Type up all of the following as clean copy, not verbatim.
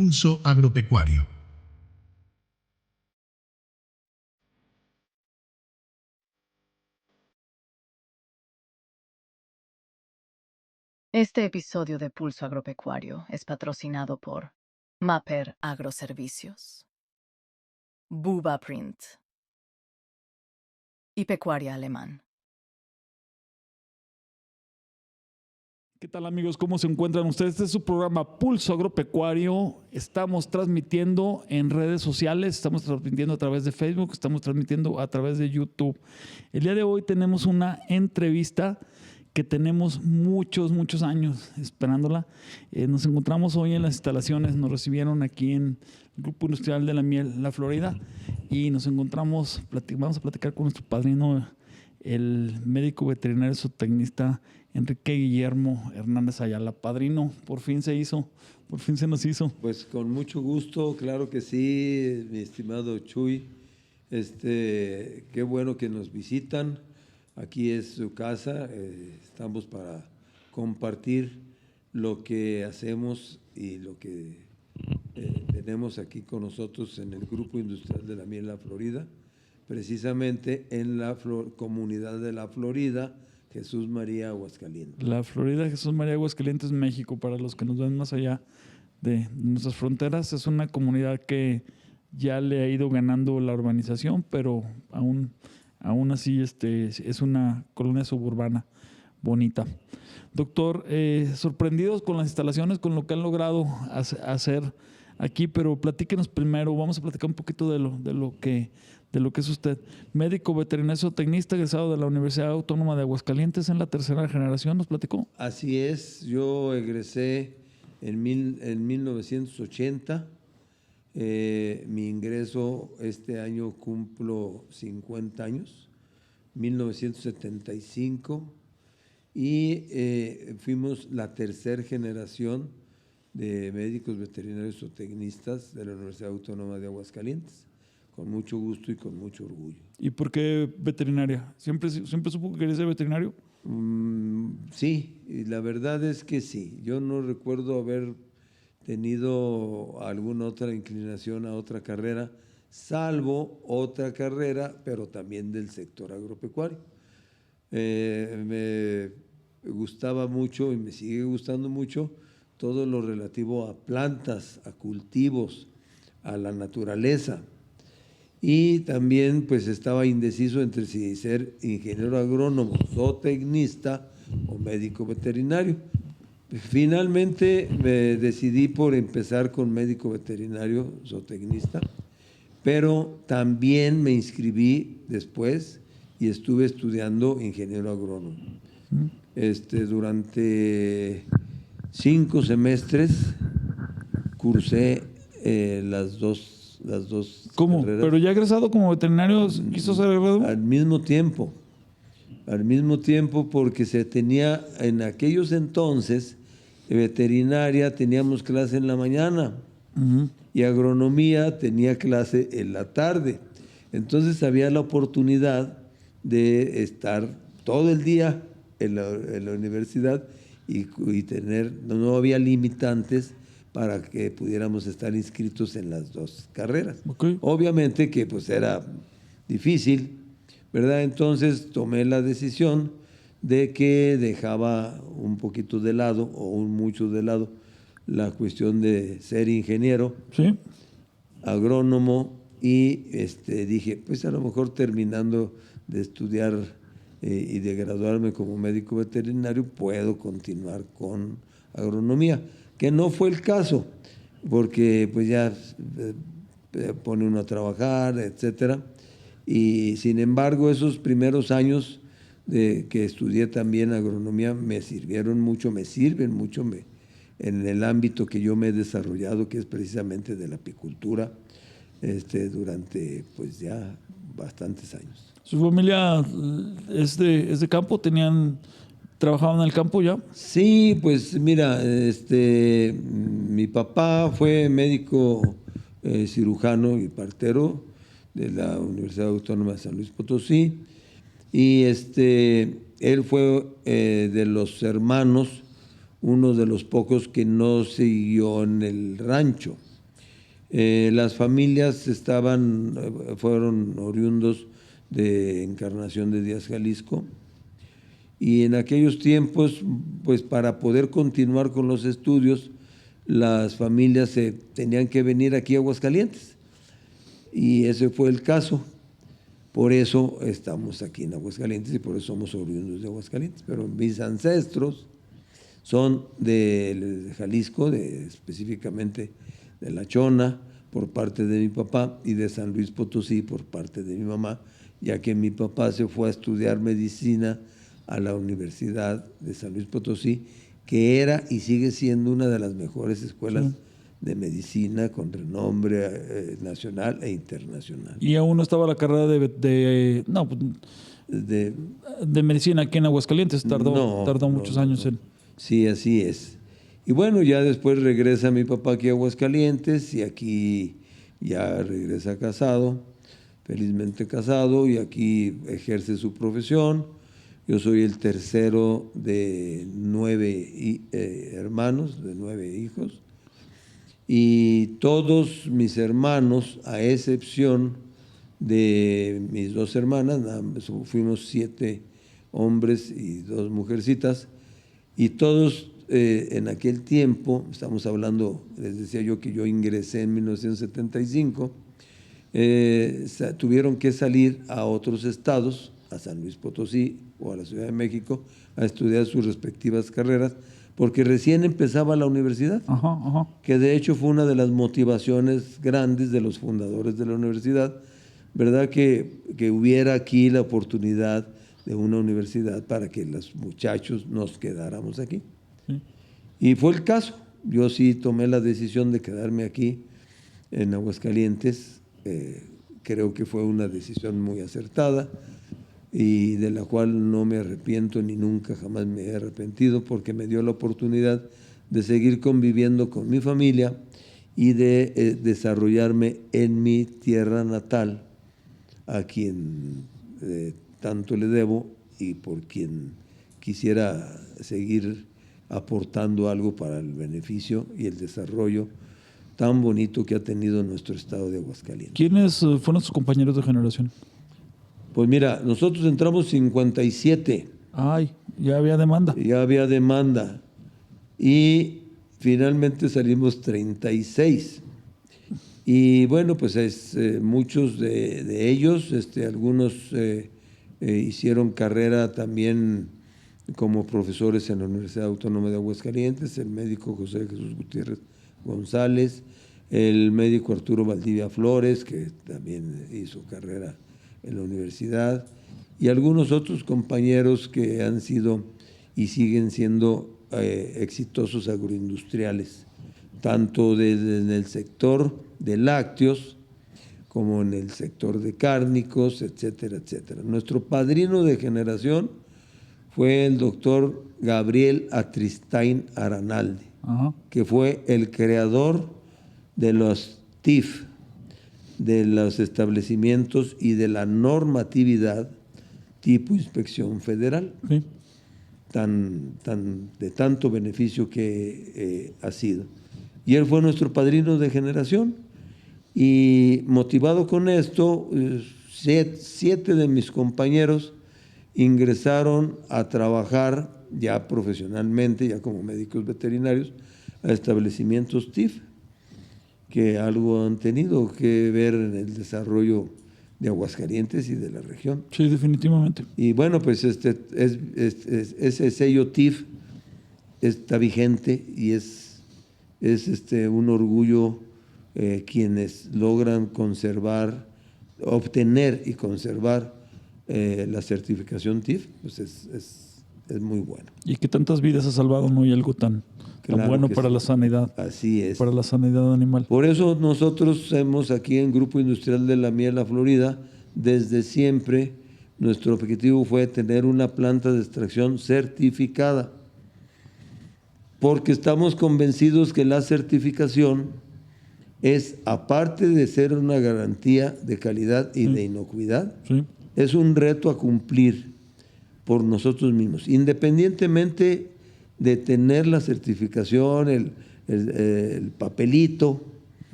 Pulso Agropecuario. Este episodio de Pulso Agropecuario es patrocinado por Mapper Agroservicios, Buba Print y Pecuaria Alemán. ¿Qué tal, amigos? ¿Cómo se encuentran ustedes? Este es su programa Pulso Agropecuario. Estamos transmitiendo en redes sociales, estamos transmitiendo a través de Facebook, estamos transmitiendo a través de YouTube. El día de hoy tenemos una entrevista que tenemos muchos años esperándola. Nos encontramos hoy en las instalaciones, nos recibieron aquí en el Grupo Industrial de la Miel, La Florida, y nos encontramos, vamos a platicar con nuestro padrino, el médico veterinario zootecnista Enrique Guillermo Hernández Ayala. Padrino, por fin se nos hizo. Pues con mucho gusto, claro que sí, mi estimado Chuy. Qué bueno que nos visitan. Aquí es su casa, estamos para compartir lo que hacemos y lo que tenemos aquí con nosotros en el Grupo Industrial de la Miel La Florida, precisamente en la comunidad de La Florida, Jesús María, Aguascalientes. La Florida, Jesús María, Aguascalientes, México, para los que nos ven más allá de nuestras fronteras. Es una comunidad que ya le ha ido ganando la urbanización, pero aún así es una colonia suburbana bonita. Doctor, sorprendidos con las instalaciones, con lo que han logrado hacer aquí, pero platíquenos primero, vamos a platicar un poquito de lo que es usted. Médico veterinario zootecnista egresado de la Universidad Autónoma de Aguascalientes en la tercera generación, ¿nos platicó? Así es, yo egresé en 1980. Mi ingreso este año cumplo 50 años, 1975, y fuimos la tercera generación de médicos veterinarios zootecnistas de la Universidad Autónoma de Aguascalientes, con mucho gusto y con mucho orgullo. ¿Y por qué veterinaria? ¿Siempre supo que quería ser veterinario? Sí, y la verdad es que sí. Yo no recuerdo haber tenido alguna otra inclinación a otra carrera, salvo otra carrera, pero también del sector agropecuario. Me gustaba mucho y me sigue gustando mucho todo lo relativo a plantas, a cultivos, a la naturaleza. Y también pues estaba indeciso entre si ser ingeniero agrónomo, zootecnista o médico veterinario. Finalmente me decidí por empezar con médico veterinario zootecnista, pero también me inscribí después y estuve estudiando ingeniero agrónomo. Durante 5 semestres cursé las dos ¿Cómo? carreras. ¿Pero ya egresado como veterinario quiso ser agrónomo? Al mismo tiempo, porque se tenía en aquellos entonces veterinaria, teníamos clase en la mañana y agronomía tenía clase en la tarde. Entonces había la oportunidad de estar todo el día en la universidad y tener, no había limitantes para que pudiéramos estar inscritos en las dos carreras. Okay. Obviamente que pues era difícil, ¿verdad? Entonces tomé la decisión de que dejaba un poquito de lado o mucho de lado la cuestión de ser ingeniero, ¿sí?, agrónomo, y dije, pues a lo mejor terminando de estudiar y de graduarme como médico veterinario puedo continuar con agronomía, que no fue el caso, porque pues ya pone uno a trabajar, etcétera. Y sin embargo, esos primeros años que estudié también agronomía me sirvieron mucho, me sirven mucho en el ámbito que yo me he desarrollado, que es precisamente de la apicultura, durante pues ya bastantes años. ¿Su familia es de campo? ¿Trabajaban en el campo ya? Sí, pues mira, mi papá fue médico cirujano y partero de la Universidad Autónoma de San Luis Potosí, y él fue de los hermanos, uno de los pocos que no siguió en el rancho. Las familias fueron oriundos de Encarnación de Díaz, Jalisco, y en aquellos tiempos, pues para poder continuar con los estudios, las familias tenían que venir aquí a Aguascalientes, y ese fue el caso. Por eso estamos aquí en Aguascalientes y por eso somos oriundos de Aguascalientes. Pero mis ancestros son de Jalisco, específicamente de La Chona, por parte de mi papá, y de San Luis Potosí, por parte de mi mamá, ya que mi papá se fue a estudiar medicina a la Universidad de San Luis Potosí, que era y sigue siendo una de las mejores escuelas de medicina con renombre nacional e internacional. Y aún no estaba la carrera de medicina aquí en Aguascalientes, tardó muchos años en... Sí, así es. Y bueno, ya después regresa mi papá aquí a Aguascalientes y aquí ya regresa casado, felizmente casado, y aquí ejerce su profesión. Yo soy el tercero de 9 hermanos, de 9 hijos, y todos mis hermanos, a excepción de mis 2 hermanas, fuimos 7 hombres y 2 mujercitas, y todos en aquel tiempo, estamos hablando, les decía yo que yo ingresé en 1975, tuvieron que salir a otros estados, a San Luis Potosí o a la Ciudad de México, a estudiar sus respectivas carreras, porque recién empezaba la universidad, que de hecho fue una de las motivaciones grandes de los fundadores de la universidad, ¿verdad? Que hubiera aquí la oportunidad de una universidad para que los muchachos nos quedáramos aquí. Y fue el caso. Yo sí tomé la decisión de quedarme aquí en Aguascalientes. Creo que fue una decisión muy acertada y de la cual no me arrepiento ni nunca jamás me he arrepentido, porque me dio la oportunidad de seguir conviviendo con mi familia y de desarrollarme en mi tierra natal, a quien tanto le debo y por quien quisiera seguir aportando algo para el beneficio y el desarrollo tan bonito que ha tenido nuestro estado de Aguascalientes. ¿Quiénes fueron sus compañeros de generación? Pues mira, nosotros entramos 57. Ay, ya había demanda. Ya había demanda. Y finalmente salimos 36. Y bueno, pues muchos de ellos, algunos hicieron carrera también como profesores en la Universidad Autónoma de Aguascalientes, el médico José Jesús Gutiérrez González, el médico Arturo Valdivia Flores, que también hizo carrera en la universidad, y algunos otros compañeros que han sido y siguen siendo exitosos agroindustriales, tanto en el sector de lácteos como en el sector de cárnicos, etcétera, etcétera. Nuestro padrino de generación fue el doctor Gabriel Atristain Aranalde, que fue el creador de los TIF, de los establecimientos y de la normatividad tipo inspección federal, de tanto beneficio que ha sido. Y él fue nuestro padrino de generación, y motivado con esto, 7 de mis compañeros ingresaron a trabajar ya profesionalmente, ya como médicos veterinarios, a establecimientos TIF, que algo han tenido que ver en el desarrollo de Aguascalientes y de la región. Sí, definitivamente. Y bueno, pues ese sello TIF está vigente y es un orgullo quienes logran obtener y conservar la certificación TIF, pues es muy bueno. Y que tantas vidas ha salvado, no hay algo tan bueno para la sanidad. Así es. Para la sanidad animal. Por eso nosotros hemos aquí en Grupo Industrial de la Miel La Florida, desde siempre, nuestro objetivo fue tener una planta de extracción certificada, porque estamos convencidos que la certificación es, aparte de ser una garantía de calidad y de inocuidad, es un reto a cumplir por nosotros mismos, independientemente de tener la certificación, el papelito,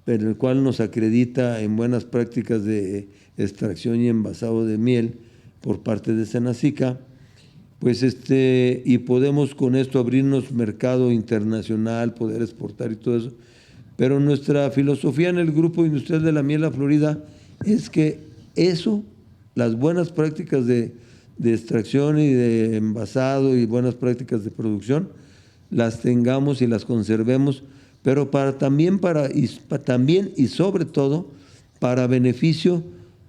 pero el cual nos acredita en buenas prácticas de extracción y envasado de miel por parte de Senacica, pues y podemos con esto abrirnos mercado internacional, poder exportar y todo eso. Pero nuestra filosofía en el Grupo Industrial de la Miel La Florida es que eso, las buenas prácticas de extracción y de envasado y buenas prácticas de producción, las tengamos y las conservemos, pero también y sobre todo para beneficio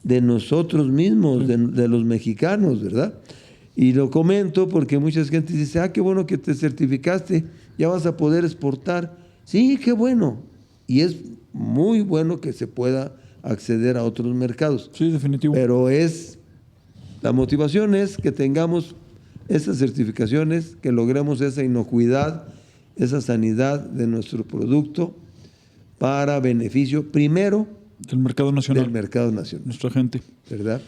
de nosotros mismos, de los mexicanos, ¿verdad? Y lo comento porque mucha gente dice, qué bueno que te certificaste, ya vas a poder exportar. Sí, qué bueno. Y es muy bueno que se pueda acceder a otros mercados. Sí, definitivo. Pero la motivación es que tengamos esas certificaciones, que logremos esa inocuidad, esa sanidad de nuestro producto para beneficio primero del mercado nacional. Del mercado nacional. Nuestra gente. ¿Verdad?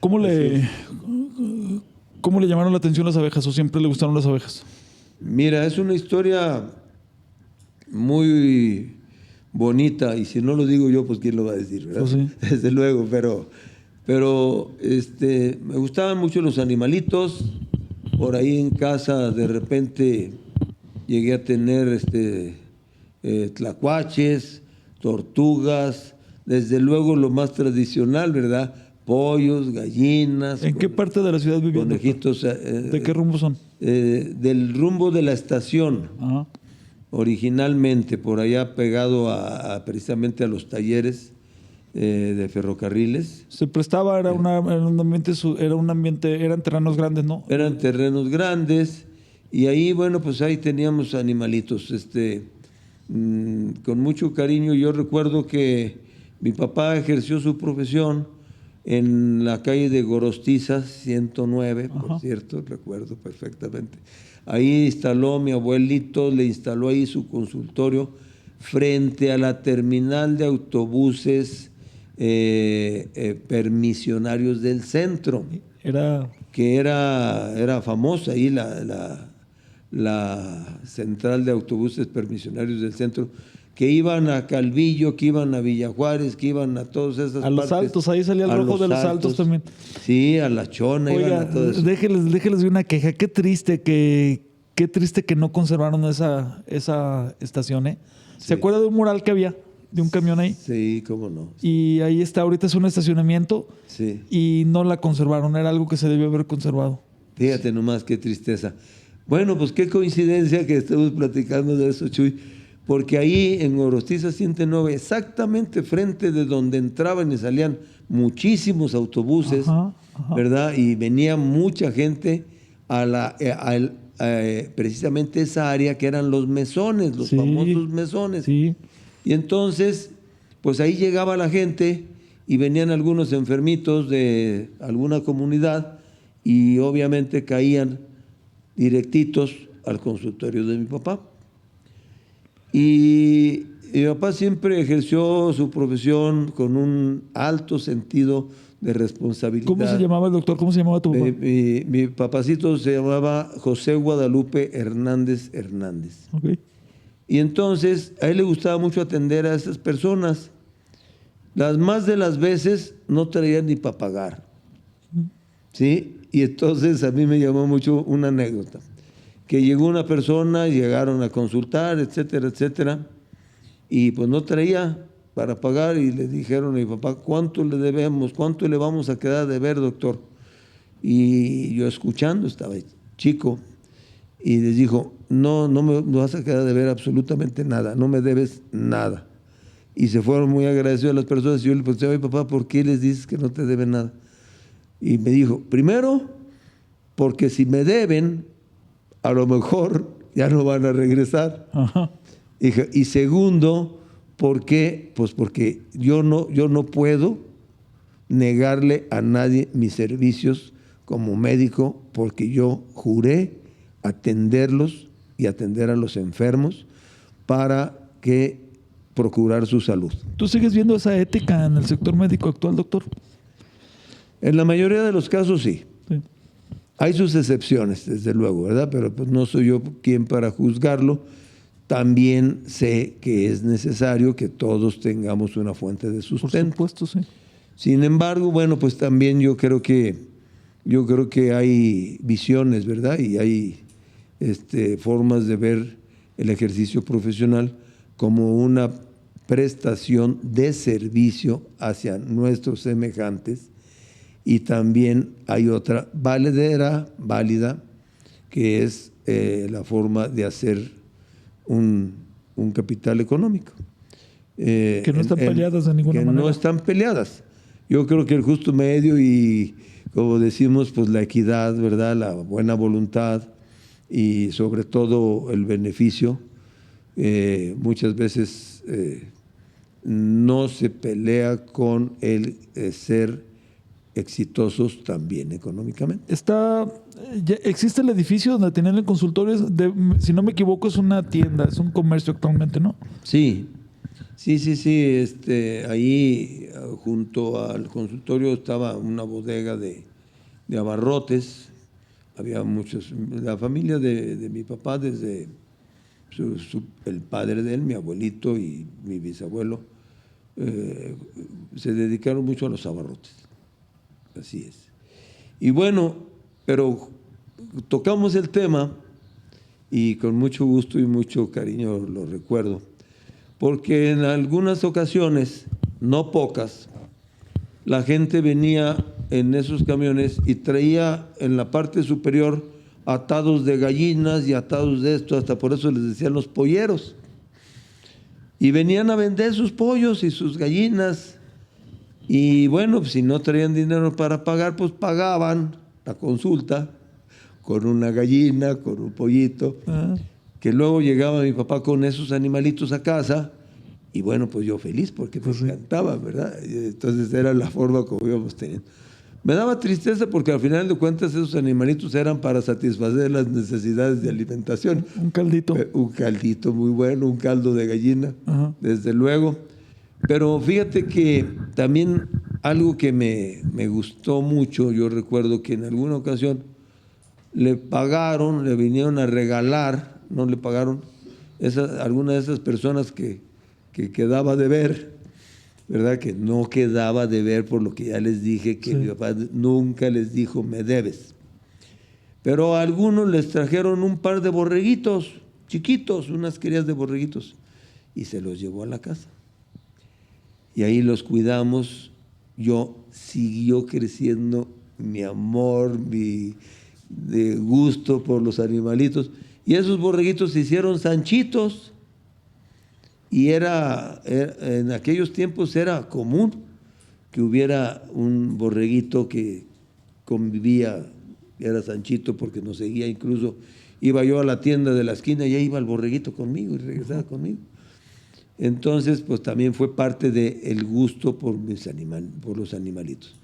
¿Cómo le llamaron la atención las abejas o siempre le gustaron las abejas? Mira, es una historia muy bonita y si no lo digo yo, pues quién lo va a decir, ¿verdad? Pues sí. Desde luego, pero me gustaban mucho los animalitos. Por ahí en casa de repente llegué a tener tlacuaches, tortugas, desde luego lo más tradicional, ¿verdad? Pollos, gallinas. ¿En qué parte de la ciudad vivían? Conejitos. ¿De qué rumbo son? Del rumbo de la estación. Ajá. Originalmente, por allá pegado precisamente a los talleres de ferrocarriles. Se prestaba, era un ambiente, eran terrenos grandes, ¿no? Eran terrenos grandes y ahí, bueno, pues ahí teníamos animalitos, con mucho cariño. Yo recuerdo que mi papá ejerció su profesión en la calle de Gorostiza, 109, Ajá. Por cierto, recuerdo perfectamente. Ahí instaló mi abuelito, le instaló ahí su consultorio frente a la terminal de autobuses permisionarios del centro. Que era famosa ahí la central de autobuses permisionarios del centro, que iban a Calvillo, que iban a Villajuárez, que iban a todas esas partes. A Los Altos, ahí salía el rojo de Los Altos también. Sí, a La Chona. Oiga, iban a todo eso. Déjeles de una queja. Qué triste que no conservaron esa estación, ¿eh? Sí. ¿Se acuerda de un mural que había? De un camión ahí. Sí, cómo no. Y ahí está, ahorita es un estacionamiento. Sí. Y no la conservaron, era algo que se debió haber conservado. Fíjate nomás qué tristeza. Bueno, pues qué coincidencia que estemos platicando de eso, Chuy, porque ahí en Gorostiza 109, exactamente frente de donde entraban y salían muchísimos autobuses, ajá. ¿Verdad? Y venía mucha gente a precisamente esa área que eran los mesones, los famosos mesones. Sí. Y entonces, pues ahí llegaba la gente y venían algunos enfermitos de alguna comunidad y obviamente caían directitos al consultorio de mi papá. Y mi papá siempre ejerció su profesión con un alto sentido de responsabilidad. ¿Cómo se llamaba el doctor? ¿Cómo se llamaba tu papá? Mi papacito se llamaba José Guadalupe Hernández Hernández. Okay. Y entonces a él le gustaba mucho atender a esas personas. Las más de las veces no traían ni para pagar. ¿Sí? Y entonces a mí me llamó mucho una anécdota. Que llegó una persona, llegaron a consultar, etcétera, etcétera, y pues no traía para pagar y le dijeron a mi papá, ¿cuánto le debemos? ¿Cuánto le vamos a quedar de ver, doctor? Y yo escuchando, estaba chico, y les dijo, no me vas a quedar de ver absolutamente nada, no me debes nada. Y se fueron muy agradecidos a las personas y yo le pregunté, oye papá, ¿por qué les dices que no te deben nada? Y me dijo, primero, porque si me deben, a lo mejor ya no van a regresar. Ajá. Y segundo, ¿por qué? Pues porque yo no puedo negarle a nadie mis servicios como médico, porque yo juré atenderlos y atender a los enfermos para procurar su salud. ¿Tú sigues viendo esa ética en el sector médico actual, doctor? En la mayoría de los casos sí. Hay sus excepciones, desde luego, ¿verdad? Pero pues no soy yo quien para juzgarlo. también sé que es necesario que todos tengamos una fuente de Por sustento. supuesto, sí. Sin embargo, bueno, pues también yo creo que hay visiones, ¿verdad? Y hay formas de ver el ejercicio profesional como una prestación de servicio hacia nuestros semejantes, y también hay otra válida, que es la forma de hacer un capital económico. Que no están peleadas de ninguna manera. No están peleadas. Yo creo que el justo medio y, como decimos, pues la equidad, ¿verdad? La buena voluntad y sobre todo el beneficio, muchas veces no se pelea con el ser exitosos también económicamente. Existe el edificio donde tenían el consultorio, si no me equivoco es una tienda, es un comercio actualmente, ¿no? Sí. Ahí junto al consultorio estaba una bodega de abarrotes. Había muchos, la familia de mi papá, desde el padre de él, mi abuelito y mi bisabuelo, se dedicaron mucho a los abarrotes. Así es. Y bueno, pero tocamos el tema y con mucho gusto y mucho cariño lo recuerdo, porque en algunas ocasiones, no pocas, la gente venía en esos camiones y traía en la parte superior atados de gallinas y atados de esto, hasta por eso les decían los polleros. Y venían a vender sus pollos y sus gallinas. Y bueno, pues si no traían dinero para pagar, pues pagaban la consulta con una gallina, con un pollito, que luego llegaba mi papá con esos animalitos a casa, y bueno, pues yo feliz porque me encantaba, ¿verdad? Y entonces era la forma como íbamos teniendo. Me daba tristeza porque al final de cuentas esos animalitos eran para satisfacer las necesidades de alimentación. Un caldito. Un caldito muy bueno, un caldo de gallina, desde luego. Pero fíjate que también algo que me gustó mucho, yo recuerdo que en alguna ocasión le vinieron a regalar, no le pagaron, alguna de esas personas que quedaba de ver, ¿verdad? Que no quedaba de ver, por lo que ya les dije, que mi papá nunca les dijo, me debes. Pero a algunos les trajeron un par de borreguitos chiquitos, unas crías de borreguitos, y se los llevó a la casa. Y ahí los cuidamos. Siguió creciendo mi amor, mi gusto por los animalitos. Y esos borreguitos se hicieron sanchitos. Y en aquellos tiempos era común que hubiera un borreguito que convivía, era sanchito, porque nos seguía. Incluso iba yo a la tienda de la esquina y ahí iba el borreguito conmigo y regresaba conmigo. Entonces, pues también fue parte del gusto por los animalitos.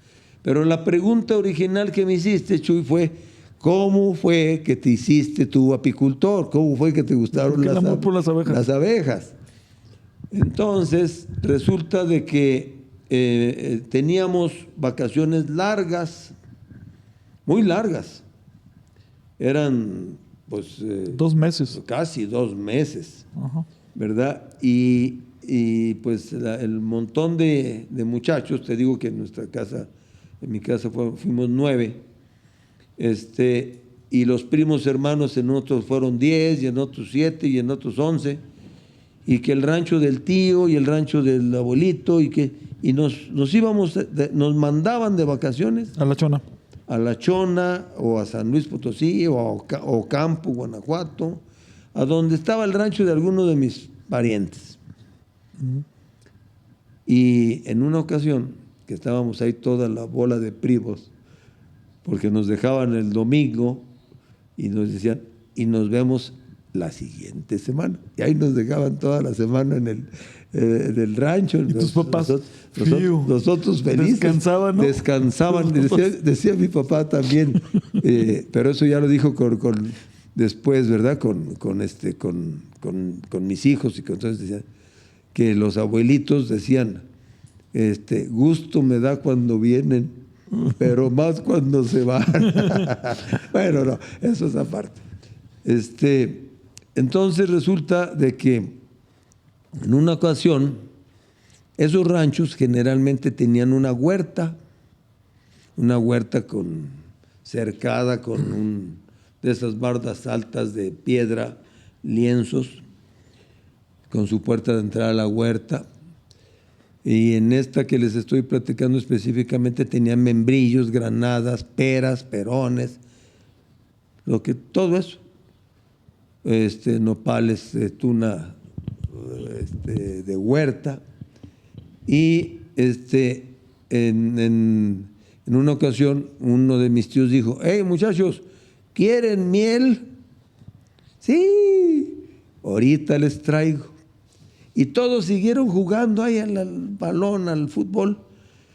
Pero la pregunta original que me hiciste, Chuy, fue: ¿cómo fue que te hiciste tú apicultor? ¿Cómo fue que te gustaron el amor por las abejas? Las abejas. Entonces, resulta de que teníamos vacaciones largas, muy largas. Eran, pues... 2 meses. Casi 2 meses. ¿Verdad? Y pues el montón de muchachos, te digo que en mi casa fuimos 9, y los primos hermanos en otros fueron 10, y en otros 7, y en otros 11, y que el rancho del tío y el rancho del abuelito, y nos íbamos, nos mandaban de vacaciones a La Chona o a San Luis Potosí o Campo, Guanajuato, a donde estaba el rancho de alguno de mis parientes. Y en una ocasión, que estábamos ahí toda la bola de primos, porque nos dejaban el domingo y nos decían, y nos vemos la siguiente semana. Y ahí nos dejaban toda la semana en el rancho. ¿Y tus papás? Nosotros felices. Descansaban, ¿no? Descansaban. Decía mi papá también, pero eso ya lo dijo después, ¿verdad? Con mis hijos, y entonces decían que los abuelitos decían, gusto me da cuando vienen, pero más cuando se van. Bueno, no, eso es aparte. entonces resulta de que en una ocasión esos ranchos generalmente tenían una huerta cercada con de esas bardas altas de piedra, lienzos, con su puerta de entrada a la huerta. Y en esta que les estoy platicando específicamente tenían membrillos, granadas, peras, perones, todo eso. Nopales, tuna de huerta. Y en una ocasión uno de mis tíos dijo: hey, muchachos, ¿quieren miel? Sí, ahorita les traigo. Y todos siguieron jugando ahí al balón, al fútbol.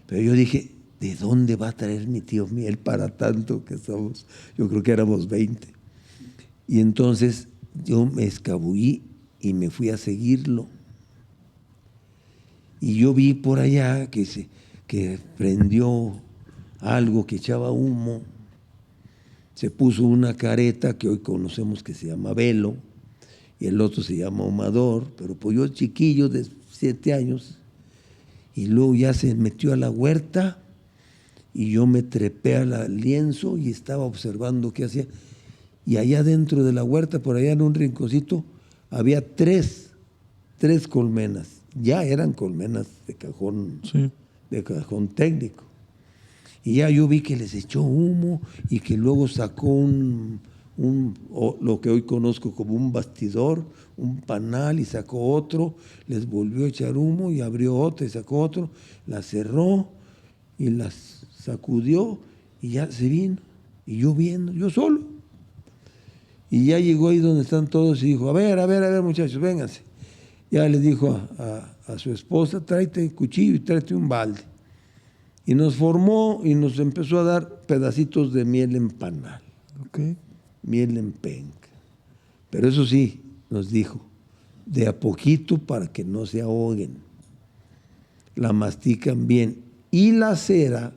Pero yo dije, ¿de dónde va a traer mi tío miel para tanto que somos? Yo creo que éramos 20. Y entonces yo me escabullí y me fui a seguirlo. Y yo vi por allá que prendió algo que echaba humo. Se puso una careta que hoy conocemos que se llama velo, y el otro se llama ahumador, pero pues yo chiquillo de 7 años, y luego ya se metió a la huerta y yo me trepé al lienzo y estaba observando qué hacía. Y allá dentro de la huerta, por allá en un rinconcito, había tres colmenas. Ya eran colmenas de cajón, sí, de cajón técnico. Y ya yo vi que les echó humo y que luego sacó lo que hoy conozco como un bastidor, un panal, y sacó otro, les volvió a echar humo y abrió otro y sacó otro, las cerró y las sacudió y ya se vino. Y yo viendo, yo solo. Y ya llegó ahí donde están todos y dijo: a ver muchachos, vénganse. Ya le dijo a su esposa: tráete cuchillo y tráete un balde. Y nos formó y nos empezó a dar pedacitos de miel en panal. Okay. Miel en penca. Pero eso sí, nos dijo, de a poquito para que no se ahoguen. La mastican bien. Y la cera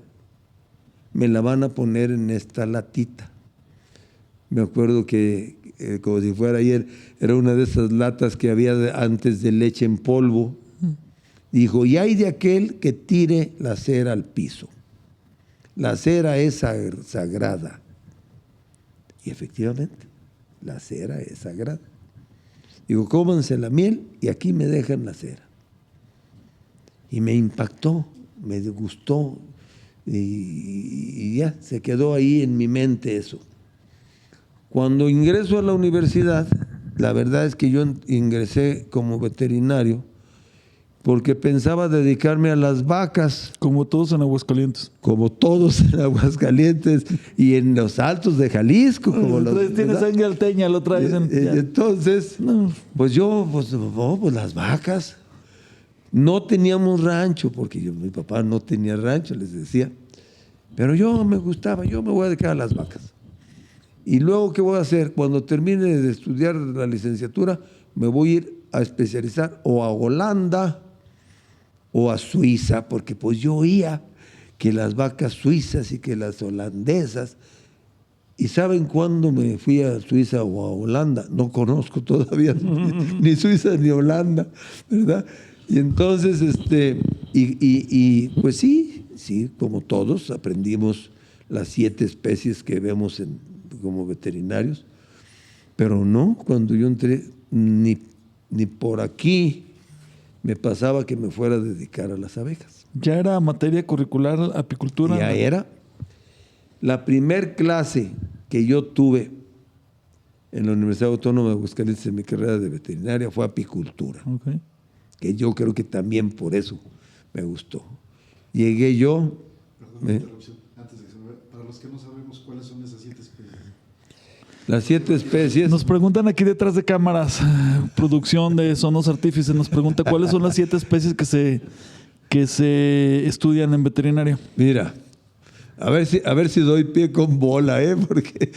me la van a poner en esta latita. Me acuerdo que, como si fuera ayer, era una de esas latas que había antes de leche en polvo. Dijo: y hay de aquel que tire la cera al piso. La cera es sagrada. Y efectivamente, la cera es sagrada. Digo: cómanse la miel y aquí me dejan la cera. Y me impactó, me gustó, y ya se quedó ahí en mi mente eso. Cuando ingreso a la universidad, la verdad es que yo ingresé como veterinario porque pensaba dedicarme a las vacas. Como todos en Aguascalientes. Como todos en Aguascalientes y en los altos de Jalisco. Tienes sangre alteña, lo traes. Entonces, pues las vacas. No teníamos rancho, porque mi papá no tenía rancho, les decía. Pero yo me gustaba, yo me voy a dedicar a las vacas. Y luego, ¿qué voy a hacer? Cuando termine de estudiar la licenciatura, me voy a ir a especializar o a Holanda o a Suiza, porque pues yo oía que las vacas suizas y que las holandesas. ¿Y saben cuándo me fui a Suiza o a Holanda? No conozco todavía ni Suiza ni Holanda, ¿verdad? Y entonces, pues sí, como todos, aprendimos las 7 especies que vemos como veterinarios, pero no, cuando yo entré, ni por aquí me pasaba que me fuera a dedicar a las abejas. ¿Ya era materia curricular apicultura? Ya era. La primer clase que yo tuve en la Universidad Autónoma de Aguascalientes en mi carrera de veterinaria fue apicultura. Okay. Que yo creo que también por eso me gustó. Llegué yo... Antes de que se me vaya, para los que no sabemos cuáles son esas 7 especies. Las 7 especies... Nos preguntan aquí detrás de cámaras, producción de Sonos Artífices, nos pregunta cuáles son las 7 especies que se estudian en veterinaria. Mira, a ver si doy pie con bola, porque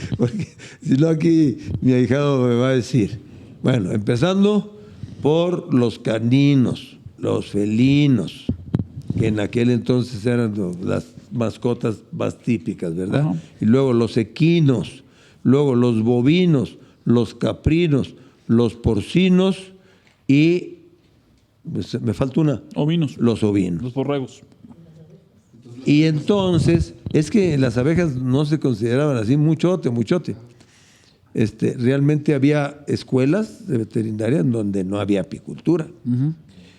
si no aquí mi ahijado me va a decir. Bueno, empezando por los caninos, los felinos, que en aquel entonces eran las mascotas más típicas, ¿verdad? Uh-huh. Y luego los equinos, luego los bovinos, los caprinos, los porcinos y, pues, me falta una, Ovinos, los ovinos. los borregos. Y entonces, es que las abejas no se consideraban así muchote. Realmente había escuelas de veterinaria en donde no había apicultura.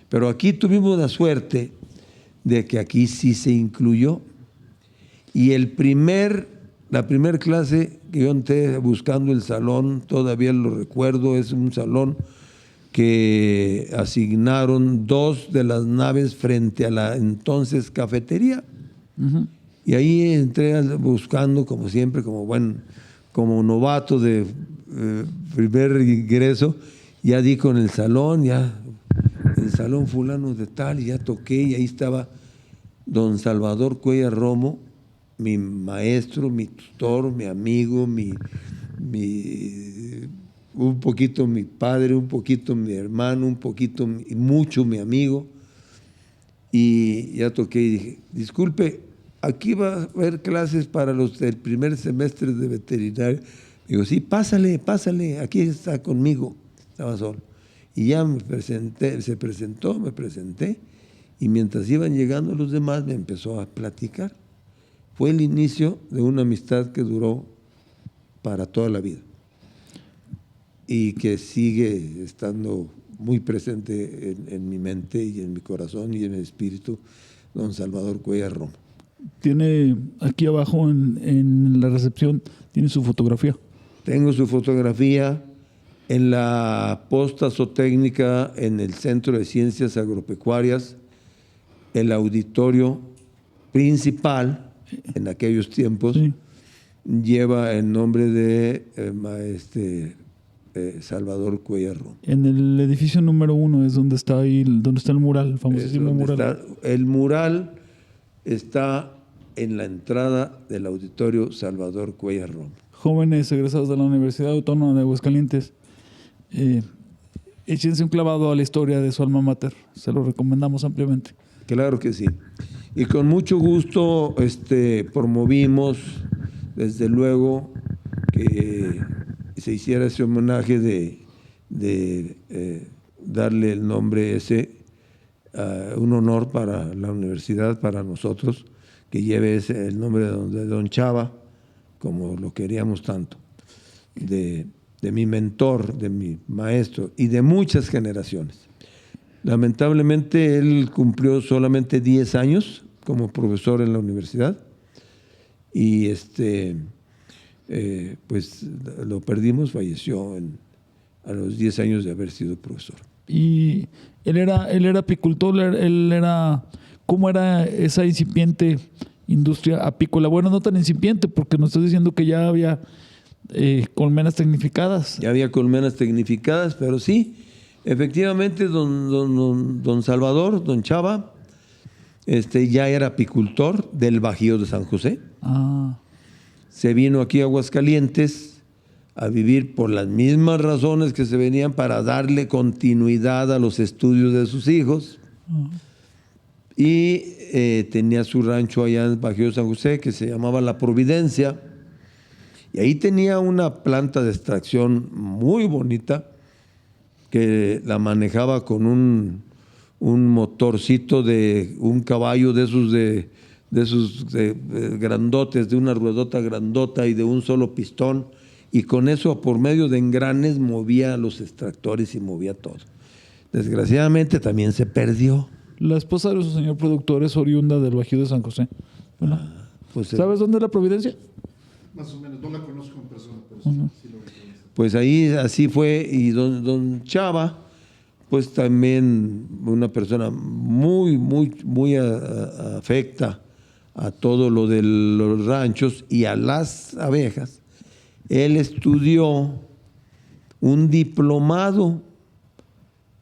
Pero aquí tuvimos la suerte de que aquí sí se incluyó. Y la primer clase que yo entré buscando el salón, todavía lo recuerdo, es un salón que asignaron 2 de las naves frente a la entonces cafetería. Y ahí entré buscando, como siempre, como novato de primer ingreso, ya di con el salón, el salón fulano de tal, y ya toqué, y ahí estaba don Salvador Cuellar Romo, mi maestro, mi tutor, mi amigo, un poquito mi padre, un poquito mi hermano, un poquito y mucho mi amigo. Y ya toqué y dije, disculpe, aquí va a haber clases para los del primer semestre de veterinaria. Digo, sí, pásale, aquí está conmigo. Estaba solo. Y ya me presenté, me presenté, y mientras iban llegando los demás me empezó a platicar. Fue el inicio de una amistad que duró para toda la vida y que sigue estando muy presente en mi mente y en mi corazón y en mi espíritu, don Salvador Cuellar Romo. Tiene aquí abajo en la recepción, tiene su fotografía. Tengo su fotografía en la posta zootécnica en el Centro de Ciencias Agropecuarias, el auditorio principal en aquellos tiempos, sí, lleva el nombre de Salvador Cuellar Romo. En el edificio número 1 es donde está ahí, donde está el mural, el famosísimo mural. El mural está en la entrada del auditorio Salvador Cuellar Romo. Jóvenes egresados de la Universidad Autónoma de Aguascalientes, échense un clavado a la historia de su alma mater, se lo recomendamos ampliamente. Claro que sí. Y con mucho gusto promovimos, desde luego, que se hiciera ese homenaje de darle el nombre ese, un honor para la universidad, para nosotros, que lleve el nombre de don Chava, como lo queríamos tanto, de mi mentor, de mi maestro y de muchas generaciones. Lamentablemente él cumplió solamente 10 años como profesor en la universidad y pues lo perdimos, falleció a los 10 años de haber sido profesor. Y él era apicultor, ¿cómo era esa incipiente industria apícola? Bueno, no tan incipiente, porque nos estás diciendo que ya había colmenas tecnificadas. Ya había colmenas tecnificadas, pero sí, efectivamente, don Salvador, don Chava, ya era apicultor del Bajío de San José. Se vino aquí a Aguascalientes a vivir por las mismas razones que se venían, para darle continuidad a los estudios de sus hijos. Y tenía su rancho allá en el Bajío de San José que se llamaba La Providencia. Y ahí tenía una planta de extracción muy bonita que la manejaba con un motorcito de un caballo de esos grandotes, de una ruedota grandota y de un solo pistón, y con eso, por medio de engranes, movía los extractores y movía todo. Desgraciadamente también se perdió. La esposa de su señor productor es oriunda del Bajío de San José. Bueno, pues ¿sabes dónde es La Providencia? Más o menos, no la conozco en persona, pero sí lo conozco. Pues ahí así fue, y don Chava, pues también una persona muy, muy, muy afecta a todo lo de los ranchos y a las abejas. Él estudió un diplomado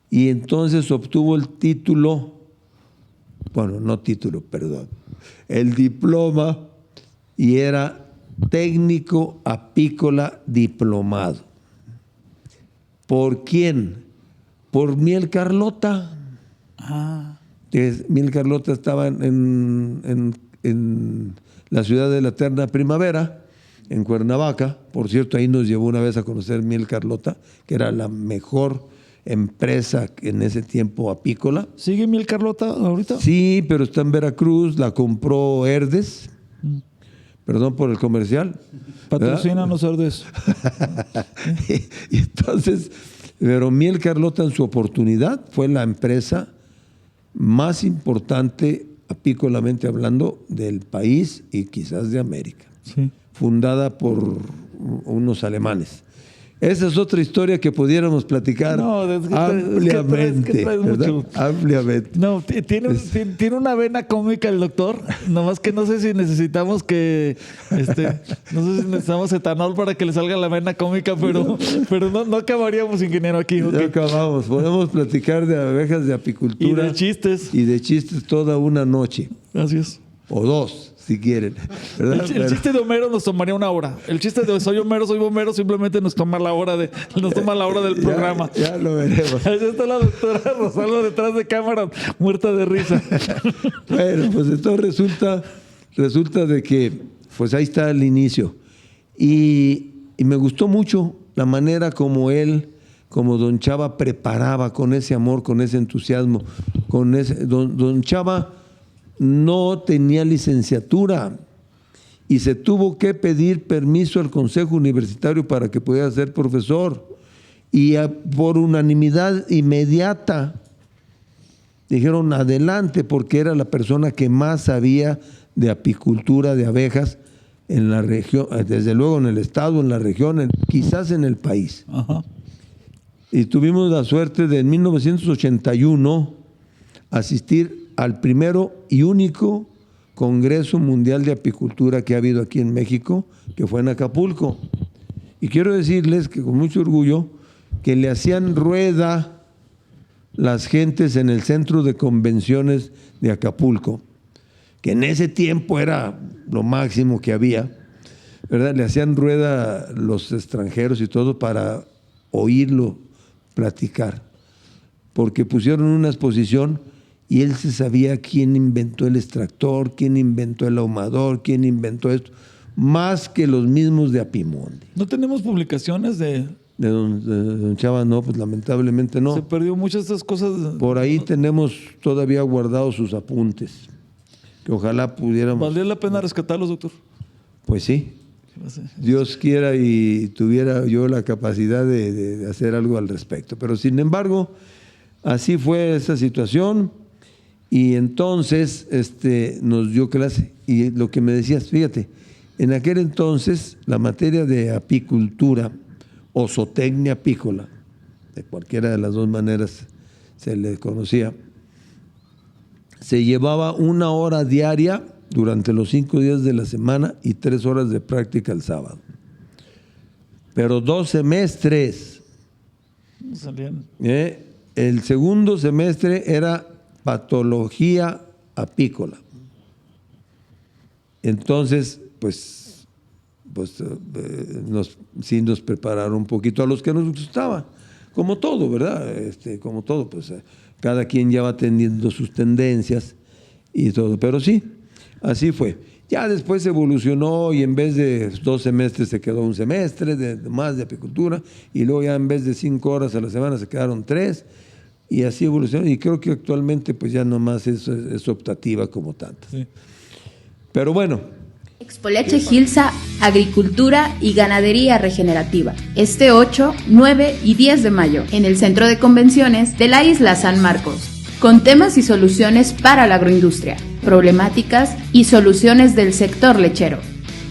y entonces obtuvo el título, el diploma, y era técnico apícola diplomado. ¿Por quién? Por Miel Carlota. Miel Carlota estaba en la ciudad de la eterna primavera, en Cuernavaca. Por cierto, ahí nos llevó una vez a conocer Miel Carlota, que era la mejor empresa en ese tiempo apícola. ¿Sigue Miel Carlota ahorita? Sí, pero está en Veracruz, la compró Herdes. Perdón por el comercial. Patrocínanos, Herdes. Y entonces, pero Miel Carlota en su oportunidad fue la empresa más importante, apícolamente hablando, del país y quizás de América. Sí. Fundada por unos alemanes. Esa es otra historia que pudiéramos platicar ampliamente. Ampliamente. No, tiene una vena cómica el doctor, nomás que no sé si necesitamos no sé si necesitamos etanol para que le salga la vena cómica, pero no acabaríamos, ingeniero, aquí. No acabamos. Podemos platicar de abejas, de apicultura. Y de chistes. Y de chistes toda una noche. Gracias. O dos, si quieren. ¿Verdad? El chiste de Homero nos tomaría una hora. El chiste de soy Homero, soy bombero, simplemente nos toma la hora del programa. Ya lo veremos. Ahí está la doctora Rosalba detrás de cámara, muerta de risa. Bueno, pues entonces resulta de que, pues ahí está el inicio. Y me gustó mucho la manera como él, como don Chava preparaba con ese amor, con ese entusiasmo, con ese don Chava no tenía licenciatura y se tuvo que pedir permiso al Consejo Universitario para que pudiera ser profesor. Y por unanimidad inmediata dijeron adelante, porque era la persona que más sabía de apicultura de abejas en la región, desde luego en el estado, en la región, quizás en el país. Ajá. Y tuvimos la suerte de en 1981 asistir al primero y único Congreso Mundial de Apicultura que ha habido aquí en México, que fue en Acapulco. Y quiero decirles que con mucho orgullo que le hacían rueda las gentes en el Centro de Convenciones de Acapulco, que en ese tiempo era lo máximo que había, ¿verdad? Le hacían rueda los extranjeros y todo para oírlo platicar, porque pusieron una exposición y él se sabía quién inventó el extractor, quién inventó el ahumador, quién inventó esto, más que los mismos de Apimonde. ¿No tenemos publicaciones de don Chava? No, pues lamentablemente no. Se perdió muchas de estas cosas. Por ahí tenemos todavía guardados sus apuntes, que ojalá pudiéramos. ¿Valdría la pena rescatarlos, doctor? Pues sí. Dios quiera y tuviera yo la capacidad de hacer algo al respecto. Pero sin embargo, así fue esa situación. Y entonces nos dio clase. Y lo que me decías, fíjate, en aquel entonces la materia de apicultura o zootecnia apícola, de cualquiera de las dos maneras se le conocía, se llevaba 1 hora diaria durante los 5 días de la semana y 3 horas de práctica el sábado. Pero 2 semestres. Salían. El segundo semestre era patología apícola. Entonces, pues nos prepararon un poquito a los que nos gustaba, como todo, ¿verdad? Como todo, pues cada quien ya va teniendo sus tendencias y todo, pero sí, así fue. Ya después evolucionó y en vez de 2 semestres se quedó 1 semestre más de apicultura, y luego ya en vez de 5 horas a la semana se quedaron 3, y así evolucionó, y creo que actualmente pues ya nomás es optativa como tantas. Sí. Pero bueno. Expoleche Gilsa, Agricultura y Ganadería Regenerativa. Este 8, 9 y 10 de mayo en el Centro de Convenciones de la Isla San Marcos, con temas y soluciones para la agroindustria, problemáticas y soluciones del sector lechero,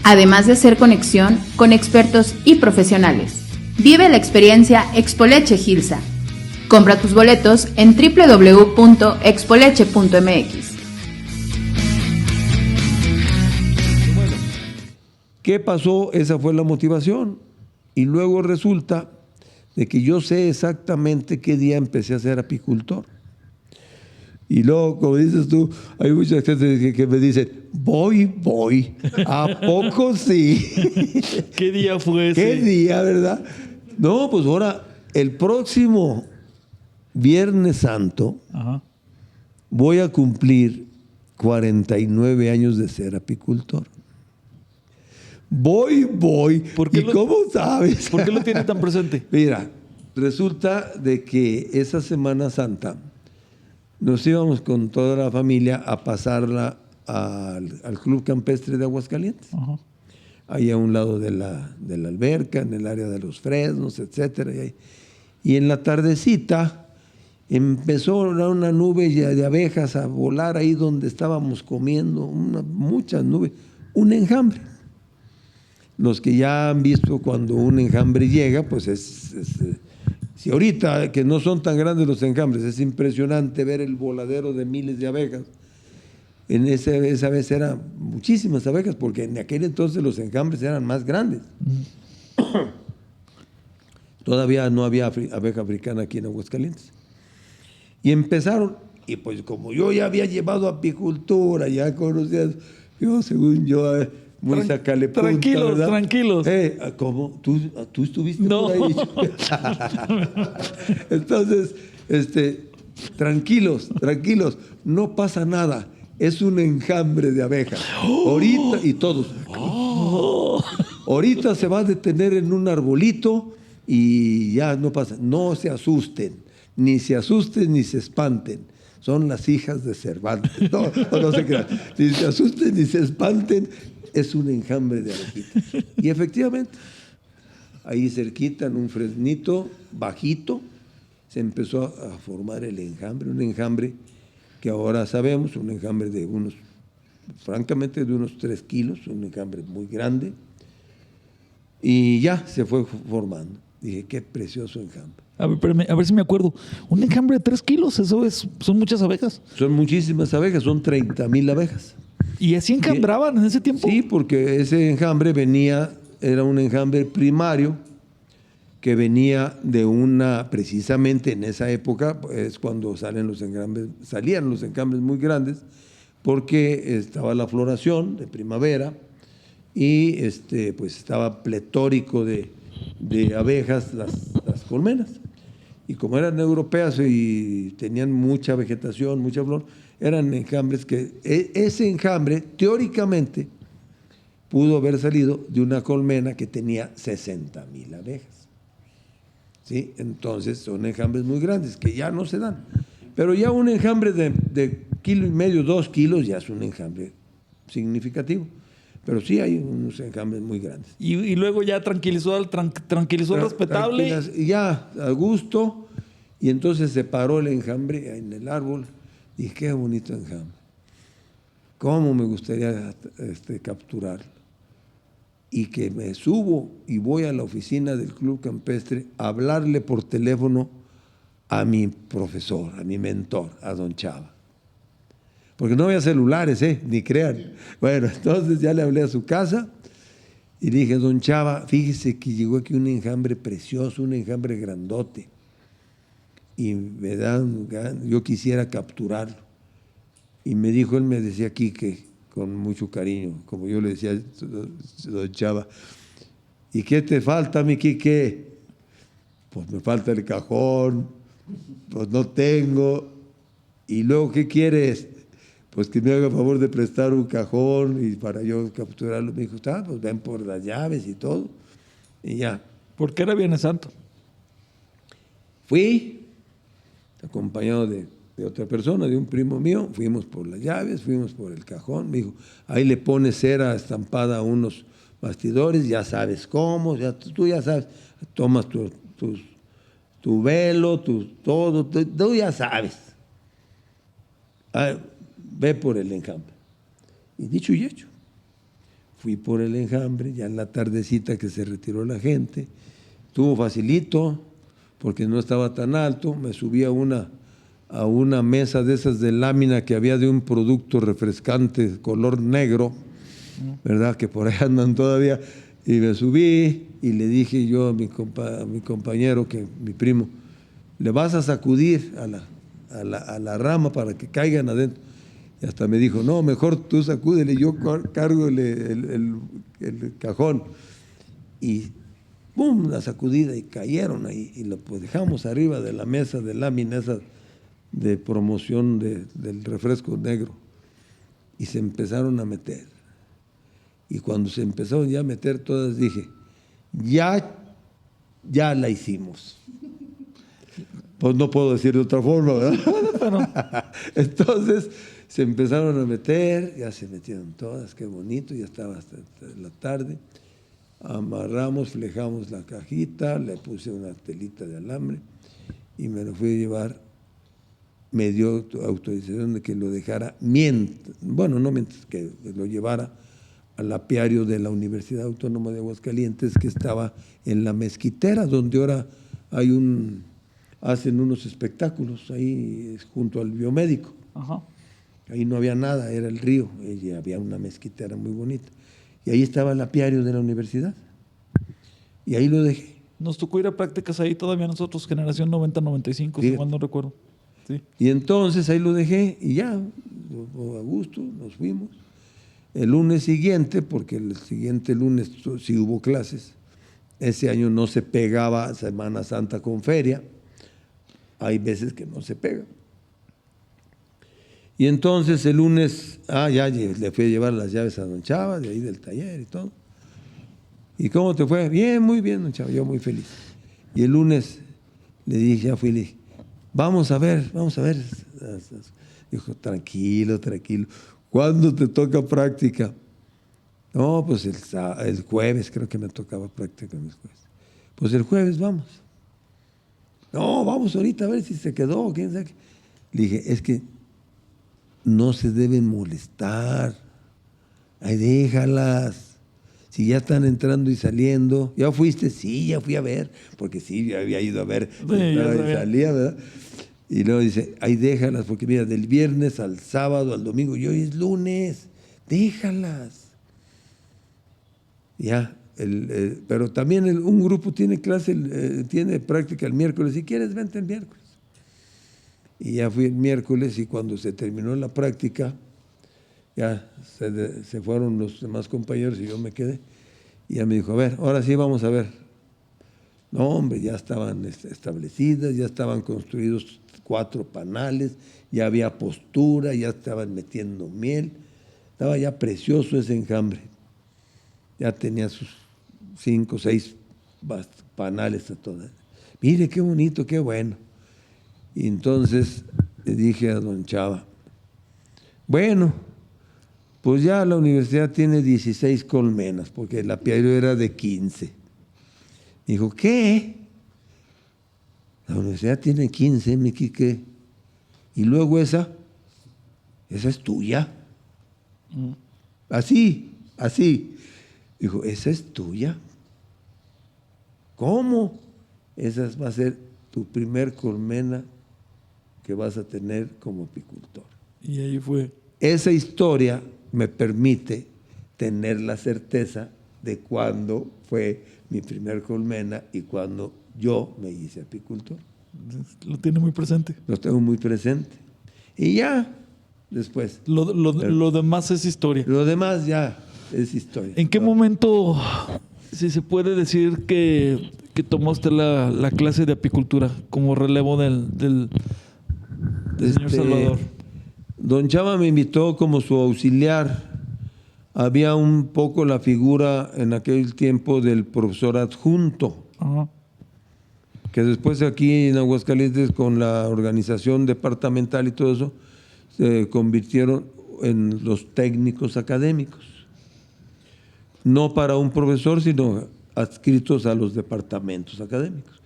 además de hacer conexión con expertos y profesionales. Vive la experiencia Expoleche Gilsa. Compra tus boletos en www.expoleche.mx. ¿Qué pasó? Esa fue la motivación. Y luego resulta de que yo sé exactamente qué día empecé a ser apicultor. Y luego, como dices tú, hay mucha gente que me dice, voy. ¿A poco sí? ¿Qué día fue ese? ¿Qué día, verdad? No, pues ahora, el próximo Viernes Santo, ajá, voy a cumplir 49 años de ser apicultor. Voy. ¿Por qué ¿Y cómo sabes? ¿Por qué lo tiene tan presente? Mira, resulta de que esa Semana Santa nos íbamos con toda la familia a pasarla al Club Campestre de Aguascalientes. Ajá. Ahí a un lado de la alberca, en el área de los fresnos, etcétera. Y en la tardecita empezó una nube de abejas a volar ahí donde estábamos comiendo, muchas nubes, un enjambre. Los que ya han visto cuando un enjambre llega, pues si ahorita que no son tan grandes los enjambres, es impresionante ver el voladero de miles de abejas. En esa vez eran muchísimas abejas, porque en aquel entonces los enjambres eran más grandes. Todavía no había abeja africana aquí en Aguascalientes. Y empezaron, y pues como yo ya había llevado apicultura, ya conocía, yo según yo, muy sacale punta, tranquilos, ¿verdad? Tranquilos. ¿Cómo? ¿Tú estuviste No. por ahí? Entonces, tranquilos, no pasa nada. Es un enjambre de abejas. Ahorita, y todos. Ahorita se va a detener en un arbolito y ya no pasa. No se asusten, ni se espanten. Son las hijas de Cervantes. No se crean. Ni se asusten, ni se espanten. Es un enjambre de abejitas. Y efectivamente, ahí cerquita, en un fresnito bajito, se empezó a formar el enjambre. Un enjambre que ahora sabemos, un enjambre de francamente de unos 3 kilos, un enjambre muy grande. Y ya se fue formando. Dije, qué precioso enjambre. A ver si me acuerdo. Un enjambre de 3 kilos, son muchas abejas. Son muchísimas abejas, son 30,000 abejas. ¿Y así enjambraban en ese tiempo? Sí, porque ese enjambre era un enjambre primario que venía de precisamente en esa época, es cuando salían los enjambres muy grandes, porque estaba la floración de primavera y pues estaba pletórico de abejas las colmenas. Y como eran europeas y tenían mucha vegetación, mucha flor, eran enjambres que ese enjambre teóricamente pudo haber salido de una colmena que tenía 60,000 abejas. ¿Sí? Entonces son enjambres muy grandes que ya no se dan. Pero ya un enjambre de 1,5 kilos, 2 kilos ya es un enjambre significativo. Pero sí hay unos enjambres muy grandes. Y luego ya tranquilizó al respetable. Y ya a gusto. Y entonces se paró el enjambre en el árbol. Y qué bonito enjambre. Cómo me gustaría capturarlo. Y que me subo y voy a la oficina del Club Campestre a hablarle por teléfono a mi profesor, a mi mentor, a don Chava. Porque no había celulares, ni crean. Bueno, entonces ya le hablé a su casa y dije, don Chava, fíjese que llegó aquí un enjambre precioso, un enjambre grandote. Y yo quisiera capturarlo. Y me dijo, él me decía aquí que con mucho cariño, como yo le decía a don Chava, ¿y qué te falta, mi Quique? Pues me falta el cajón, pues no tengo. ¿Y luego qué quieres? Pues que me haga favor de prestar un cajón y para yo capturarlo. Me dijo, pues ven por las llaves y todo. Y ya. Porque era Viernes Santo. Fui, acompañado de otra persona, de un primo mío, fuimos por las llaves, fuimos por el cajón. Me dijo, ahí le pones cera estampada a unos bastidores, ya sabes cómo, tú ya sabes, tomas tu velo, todo, tú ya sabes. Ve por el enjambre. Y dicho y hecho, fui por el enjambre, ya en la tardecita que se retiró la gente, estuvo facilito, porque no estaba tan alto, me subí a una mesa de esas de lámina que había de un producto refrescante color negro, ¿verdad? Que por ahí andan todavía, y me subí y le dije yo a mi compañero, mi primo, le vas a sacudir a la rama para que caigan adentro. Y hasta me dijo, no, mejor tú sacúdele, yo cargo el cajón. Y ¡pum!, la sacudida y cayeron ahí. Y lo pues dejamos arriba de la mesa de lámina esa de promoción del refresco negro. Y se empezaron a meter. Y cuando se empezaron ya a meter todas, dije, ya la hicimos. Pues no puedo decir de otra forma, ¿verdad? Entonces se empezaron a meter, ya se metieron todas, qué bonito, ya estaba hasta la tarde. Amarramos, flejamos la cajita, le puse una telita de alambre y me lo fui a llevar. Me dio autorización de que lo dejara que lo llevara al apiario de la Universidad Autónoma de Aguascalientes, que estaba en la Mezquitera, donde ahora hacen unos espectáculos ahí junto al biomédico. Ajá. Ahí no había nada, era el río, y había una mezquitera muy bonita. Y ahí estaba el apiario de la universidad. Y ahí lo dejé. Nos tocó ir a prácticas ahí todavía nosotros, generación 90-95, si mal no recuerdo. Sí. Y entonces ahí lo dejé y ya, a gusto, nos fuimos. El lunes siguiente, porque el siguiente lunes sí hubo clases, ese año no se pegaba Semana Santa con feria, hay veces que no se pega. Y entonces el lunes, ya le fui a llevar las llaves a don Chava, de ahí del taller y todo. ¿Y cómo te fue? Bien, muy bien, don Chava, yo muy feliz. Y el lunes le dije, ya fui y le dije, vamos a ver. Dijo, tranquilo. ¿Cuándo te toca práctica? No, pues el jueves creo que me tocaba práctica. Pues el jueves vamos. No, vamos ahorita a ver si se quedó. ¿Quién sabe qué? Le dije, es que no se deben molestar. Ay, déjalas. Si ya están entrando y saliendo. ¿Ya fuiste? Sí, ya fui a ver. Porque sí, ya había ido a ver. Sí, ya salía, ¿verdad? Y luego dice, ay, déjalas, porque mira, del viernes al sábado, al domingo, y hoy es lunes, déjalas. Ya, pero también un grupo tiene clase, tiene práctica el miércoles, si quieres, vente el miércoles. Y ya fui el miércoles y cuando se terminó la práctica, ya se fueron los demás compañeros y yo me quedé. Y ya me dijo, a ver, ahora sí vamos a ver. No, hombre, ya estaban establecidas, ya estaban construidos 4 panales, ya había postura, ya estaban metiendo miel, estaba ya precioso ese enjambre. Ya tenía sus 5 o 6 panales a todas. Mire qué bonito, qué bueno. Y entonces le dije a don Chava, bueno, pues ya la universidad tiene 16 colmenas, porque el apiario era de 15. Dijo, ¿qué? La universidad tiene 15, mi Quique. Y luego esa es tuya. Así. Dijo, esa es tuya. ¿Cómo? Esa va a ser tu primer colmena que vas a tener como apicultor. Y ahí fue. Esa historia me permite tener la certeza de cuándo fue mi primer colmena y cuándo yo me hice apicultor. Lo tiene muy presente. Lo tengo muy presente. Y ya, después. Lo demás es historia. Lo demás ya es historia. ¿En qué momento, si se puede decir que tomó usted la clase de apicultura como relevo del señor Salvador? Don Chava me invitó como su auxiliar. Había un poco la figura en aquel tiempo del profesor adjunto. Ajá. Que después aquí en Aguascalientes con la organización departamental y todo eso se convirtieron en los técnicos académicos. No para un profesor, sino adscritos a los departamentos académicos.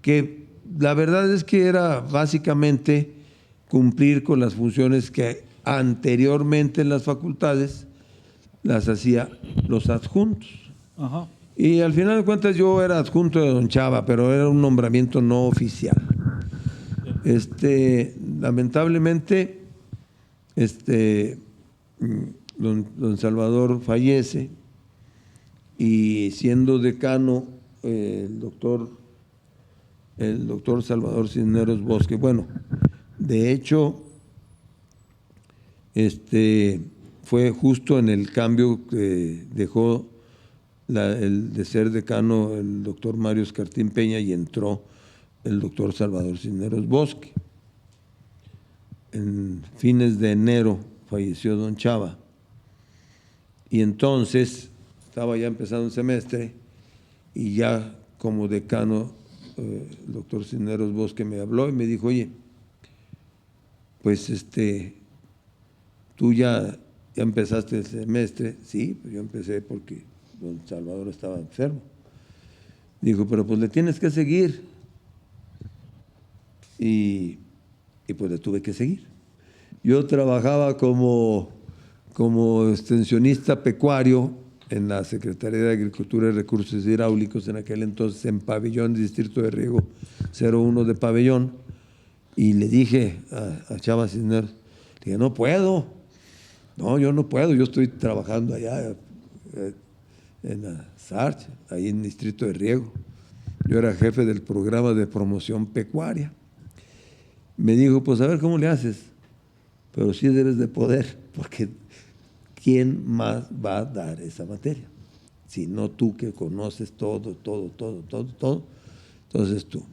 Que la verdad es que era básicamente cumplir con las funciones que anteriormente en las facultades las hacía los adjuntos. Ajá. Y al final de cuentas yo era adjunto de don Chava, pero era un nombramiento no oficial. Lamentablemente, don Salvador fallece y siendo decano el doctor Salvador Cisneros Bosque. Bueno, de hecho, fue justo en el cambio que dejó el de ser decano el doctor Mario Escartín Peña y entró el doctor Salvador Cisneros Bosque. En fines de enero falleció don Chava Y entonces estaba ya empezando el semestre y ya como decano, el doctor Cisneros Bosque me habló y me dijo, oye, pues tú ya empezaste el semestre. Sí, pues yo empecé porque don Salvador estaba enfermo. Dijo, pero pues le tienes que seguir. Y pues le tuve que seguir. Yo trabajaba como extensionista pecuario en la Secretaría de Agricultura y Recursos Hidráulicos, en aquel entonces en Pabellón, Distrito de Riego 01 de Pabellón, y le dije a Chava Cisneros, le dije, no puedo, yo no puedo, yo estoy trabajando allá en la SARCH, ahí en Distrito de Riego. Yo era jefe del programa de promoción pecuaria. Me dijo, pues a ver cómo le haces, pero sí debes de poder, porque ¿quién más va a dar esa materia? Si no tú que conoces todo. Entonces tú.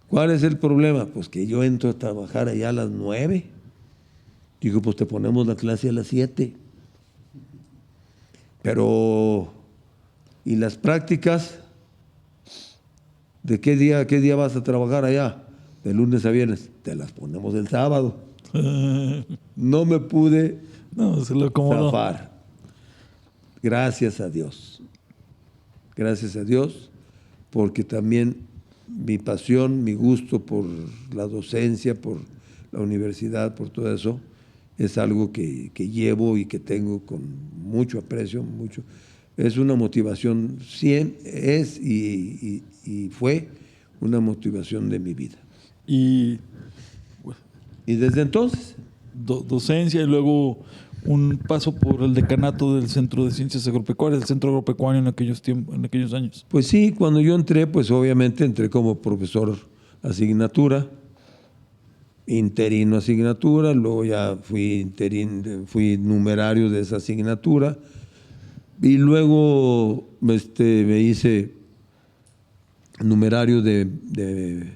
¿Cuál es el problema? Pues que yo entro a trabajar allá a las 9. Digo, pues te ponemos la clase a las 7. Pero, ¿y las prácticas? ¿De qué día vas a trabajar allá? De lunes a viernes. Te las ponemos el sábado. No me pude zafar. Gracias a Dios. Gracias a Dios, porque también mi pasión, mi gusto por la docencia, por la universidad, por todo eso, es algo que llevo y que tengo con mucho aprecio, mucho. Es una motivación, es y fue una motivación de mi vida. Y desde entonces. Docencia y luego un paso por el decanato del Centro de Ciencias Agropecuarias, el Centro Agropecuario en aquellos años. Pues sí, cuando yo entré, pues obviamente entré como profesor asignatura, interino asignatura, luego ya fui numerario de esa asignatura y luego me hice numerario de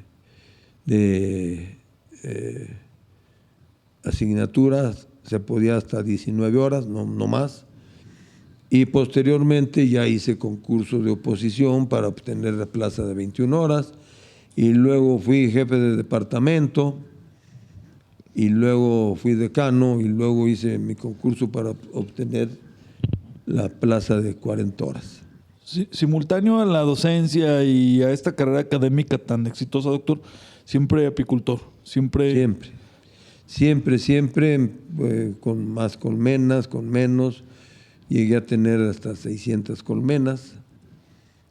asignaturas, se podía hasta 19 horas, no más. Y posteriormente ya hice concurso de oposición para obtener la plaza de 21 horas. Y luego fui jefe de departamento. Y luego fui decano. Y luego hice mi concurso para obtener la plaza de 40 horas. Sí, simultáneo a la docencia y a esta carrera académica tan exitosa, doctor, siempre apicultor. Siempre, con más colmenas, con menos. Llegué a tener hasta 600 colmenas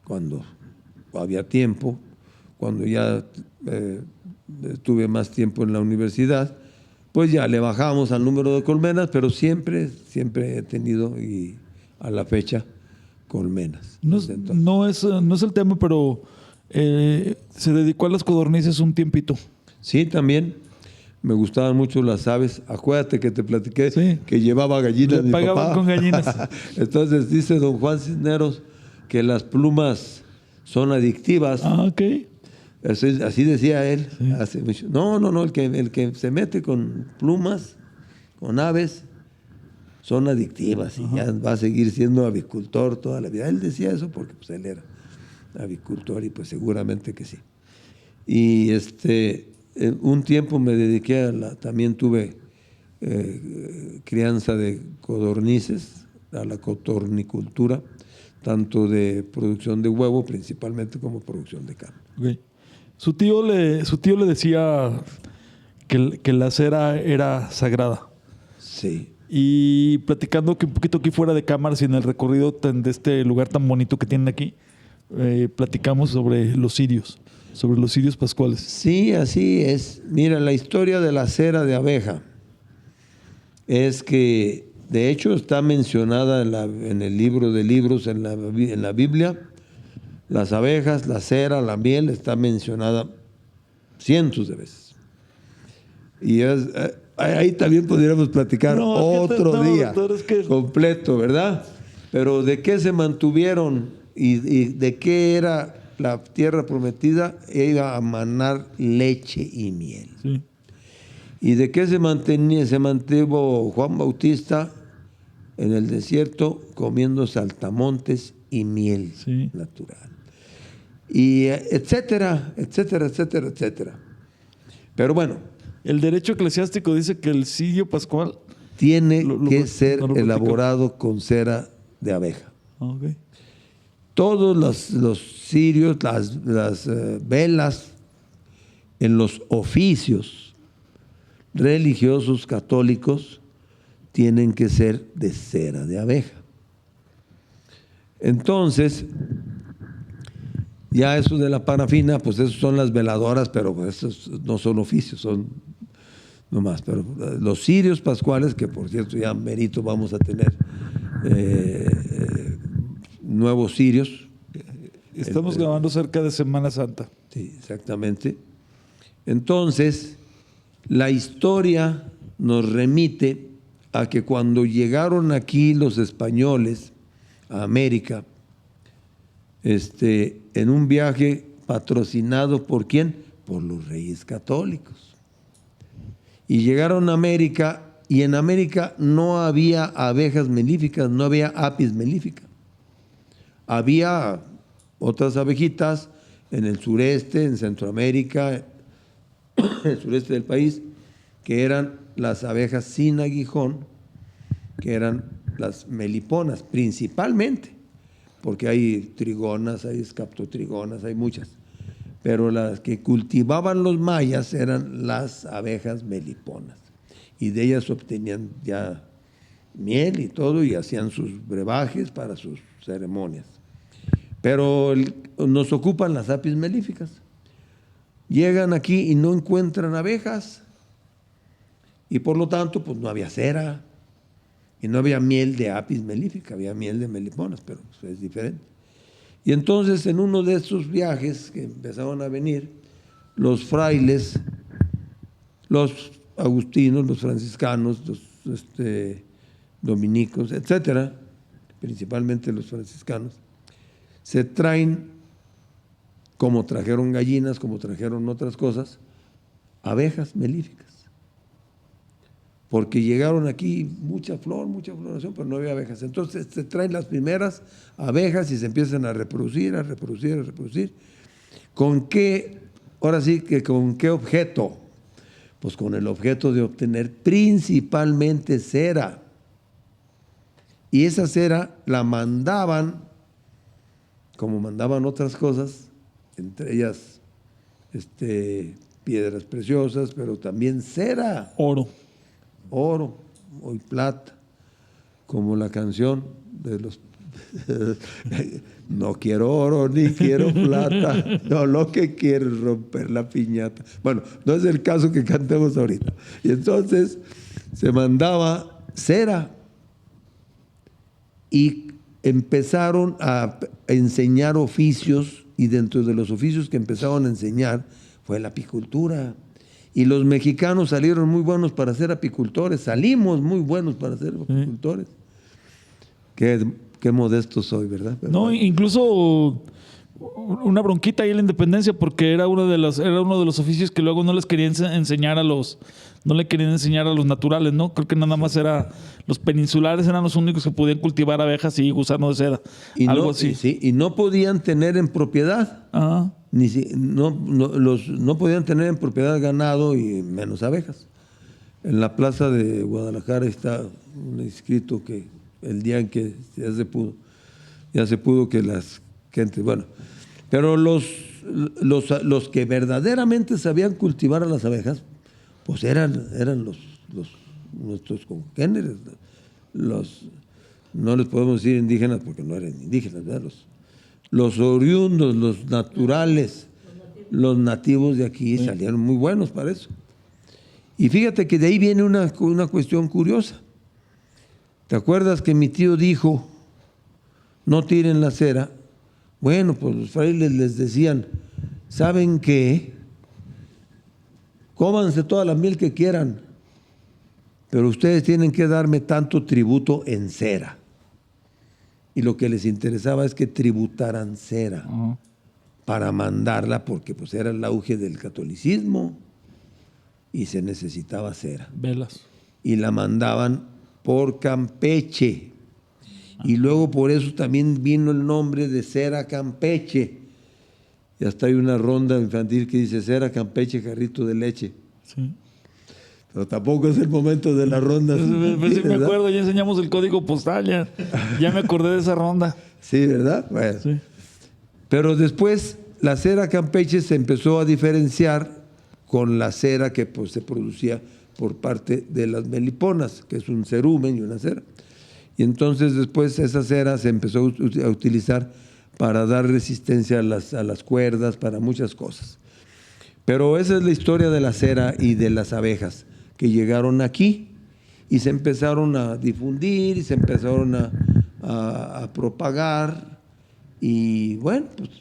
cuando había tiempo. Cuando ya tuve más tiempo en la universidad, pues ya le bajamos al número de colmenas, pero siempre he tenido, y a la fecha, colmenas. No es el tema, pero se dedicó a las codornices un tiempito. Sí, también. Me gustaban mucho las aves. Acuérdate que te platiqué que llevaba gallinas. Le pagaban con gallinas. Entonces dice don Juan Cisneros que las plumas son adictivas. Ah, ok. Así decía él. Sí. Hace mucho. No, el que se mete con plumas, con aves, son adictivas. Y ya va a seguir siendo avicultor toda la vida. Él decía eso porque pues, él era avicultor y pues seguramente que sí. Y un tiempo me dediqué también tuve crianza de codornices, a la cotornicultura, tanto de producción de huevo principalmente como producción de carne. Okay. Su tío le decía que la cera era sagrada. Sí. Y platicando que un poquito aquí fuera de cámaras y en el recorrido de este lugar tan bonito que tienen aquí, platicamos sobre los cirios pascuales. Sí, así es. Mira, la historia de la cera de abeja es que, de hecho, está mencionada en el libro de libros, en la Biblia. Las abejas, la cera, la miel, está mencionada cientos de veces. Y ahí también podríamos platicar otro día doctor, completo, ¿verdad? Pero ¿de qué se mantuvieron y de qué era la tierra prometida? Iba a manar leche y miel. Sí. ¿Y de qué se mantuvo Juan Bautista? en el desierto comiendo saltamontes y miel natural. Y etcétera, etcétera, etcétera, etcétera. Pero bueno. El derecho eclesiástico dice que el cirio pascual tiene que ser elaborado con cera de abeja. Okay. Todos los cirios, las velas en los oficios religiosos católicos tienen que ser de cera de abeja. Entonces, ya eso de la parafina, pues esos son las veladoras, pero pues esos no son oficios, son nomás. Pero los cirios pascuales, que por cierto ya merito vamos a tener nuevos cirios. Estamos grabando cerca de Semana Santa. Sí, exactamente. Entonces, la historia nos remite a que cuando llegaron aquí los españoles a América, en un viaje patrocinado ¿por quién? Por los reyes católicos. Y llegaron a América, y en América no había abejas melíficas, no había apis melífica. Había otras abejitas en el sureste, en Centroamérica, en el sureste del país, que eran las abejas sin aguijón, que eran las meliponas, principalmente, porque hay trigonas, hay escaptotrigonas, hay muchas. Pero las que cultivaban los mayas eran las abejas meliponas. Y de ellas obtenían ya miel y todo, y hacían sus brebajes para sus ceremonias. Pero nos ocupan las apis melíficas. Llegan aquí y no encuentran abejas. Y por lo tanto, pues no había cera. Y no había miel de apis melífica, había miel de meliponas, pero es diferente. Y entonces en uno de esos viajes que empezaron a venir, los frailes, los agustinos, los franciscanos, los dominicos, etcétera, principalmente los franciscanos, se traen, como trajeron gallinas, como trajeron otras cosas, abejas melíficas. Porque llegaron aquí mucha floración, pero no había abejas. Entonces se traen las primeras abejas y se empiezan a reproducir, a reproducir, a reproducir. ¿Con qué? Ahora sí, que ¿con qué objeto? Pues con el objeto de obtener principalmente cera. Y esa cera la mandaban, como mandaban otras cosas, entre ellas piedras preciosas, pero también cera. Oro y plata, como la canción de los no quiero oro ni quiero plata, no, lo que quiero es romper la piñata. Bueno, no es el caso que cantemos ahorita. Y entonces se mandaba cera y empezaron a enseñar oficios, y dentro de los oficios que empezaron a enseñar fue la apicultura. Y los mexicanos salieron muy buenos para ser apicultores, salimos muy buenos para ser apicultores. Qué modesto soy, ¿verdad? Pero no, bueno. Incluso una bronquita ahí en la independencia, porque era uno de los oficios que luego no les querían enseñar no le querían enseñar a los naturales, ¿no? Creo que nada más los peninsulares eran los únicos que podían cultivar abejas y gusanos de seda. Y algo no, así. Y no podían tener en propiedad. Ajá. No podían tener en propiedad ganado y menos abejas. En la plaza de Guadalajara está un escrito que el día en que ya se pudo que las gentes, bueno, pero los que verdaderamente sabían cultivar a las abejas, pues eran nuestros congéneres, no les podemos decir indígenas porque no eran indígenas, ¿verdad? Los oriundos, los naturales, los nativos de aquí salieron muy buenos para eso. Y fíjate que de ahí viene una cuestión curiosa. ¿Te acuerdas que mi tío dijo, no tiren la cera? Bueno, pues los frailes les decían, ¿saben qué? Cómanse toda la miel que quieran, pero ustedes tienen que darme tanto tributo en cera. Y lo que les interesaba es que tributaran cera para mandarla, porque pues era el auge del catolicismo y se necesitaba cera. Velas. Y la mandaban por Campeche. Y luego por eso también vino el nombre de Cera Campeche. Y hasta hay una ronda infantil que dice Cera Campeche, jarrito de leche. Sí. Pero tampoco es el momento de la ronda. Pues sí, me acuerdo, ya enseñamos el código postal, ya me acordé de esa ronda. Sí, ¿verdad? Bueno. Sí. Pero después la cera Campeche se empezó a diferenciar con la cera que pues, se producía por parte de las meliponas, que es un cerumen y una cera. Y entonces después esa cera se empezó a utilizar para dar resistencia a las cuerdas, para muchas cosas. Pero esa es la historia de la cera y de las abejas, que llegaron aquí y se empezaron a difundir y se empezaron a propagar. Y bueno, pues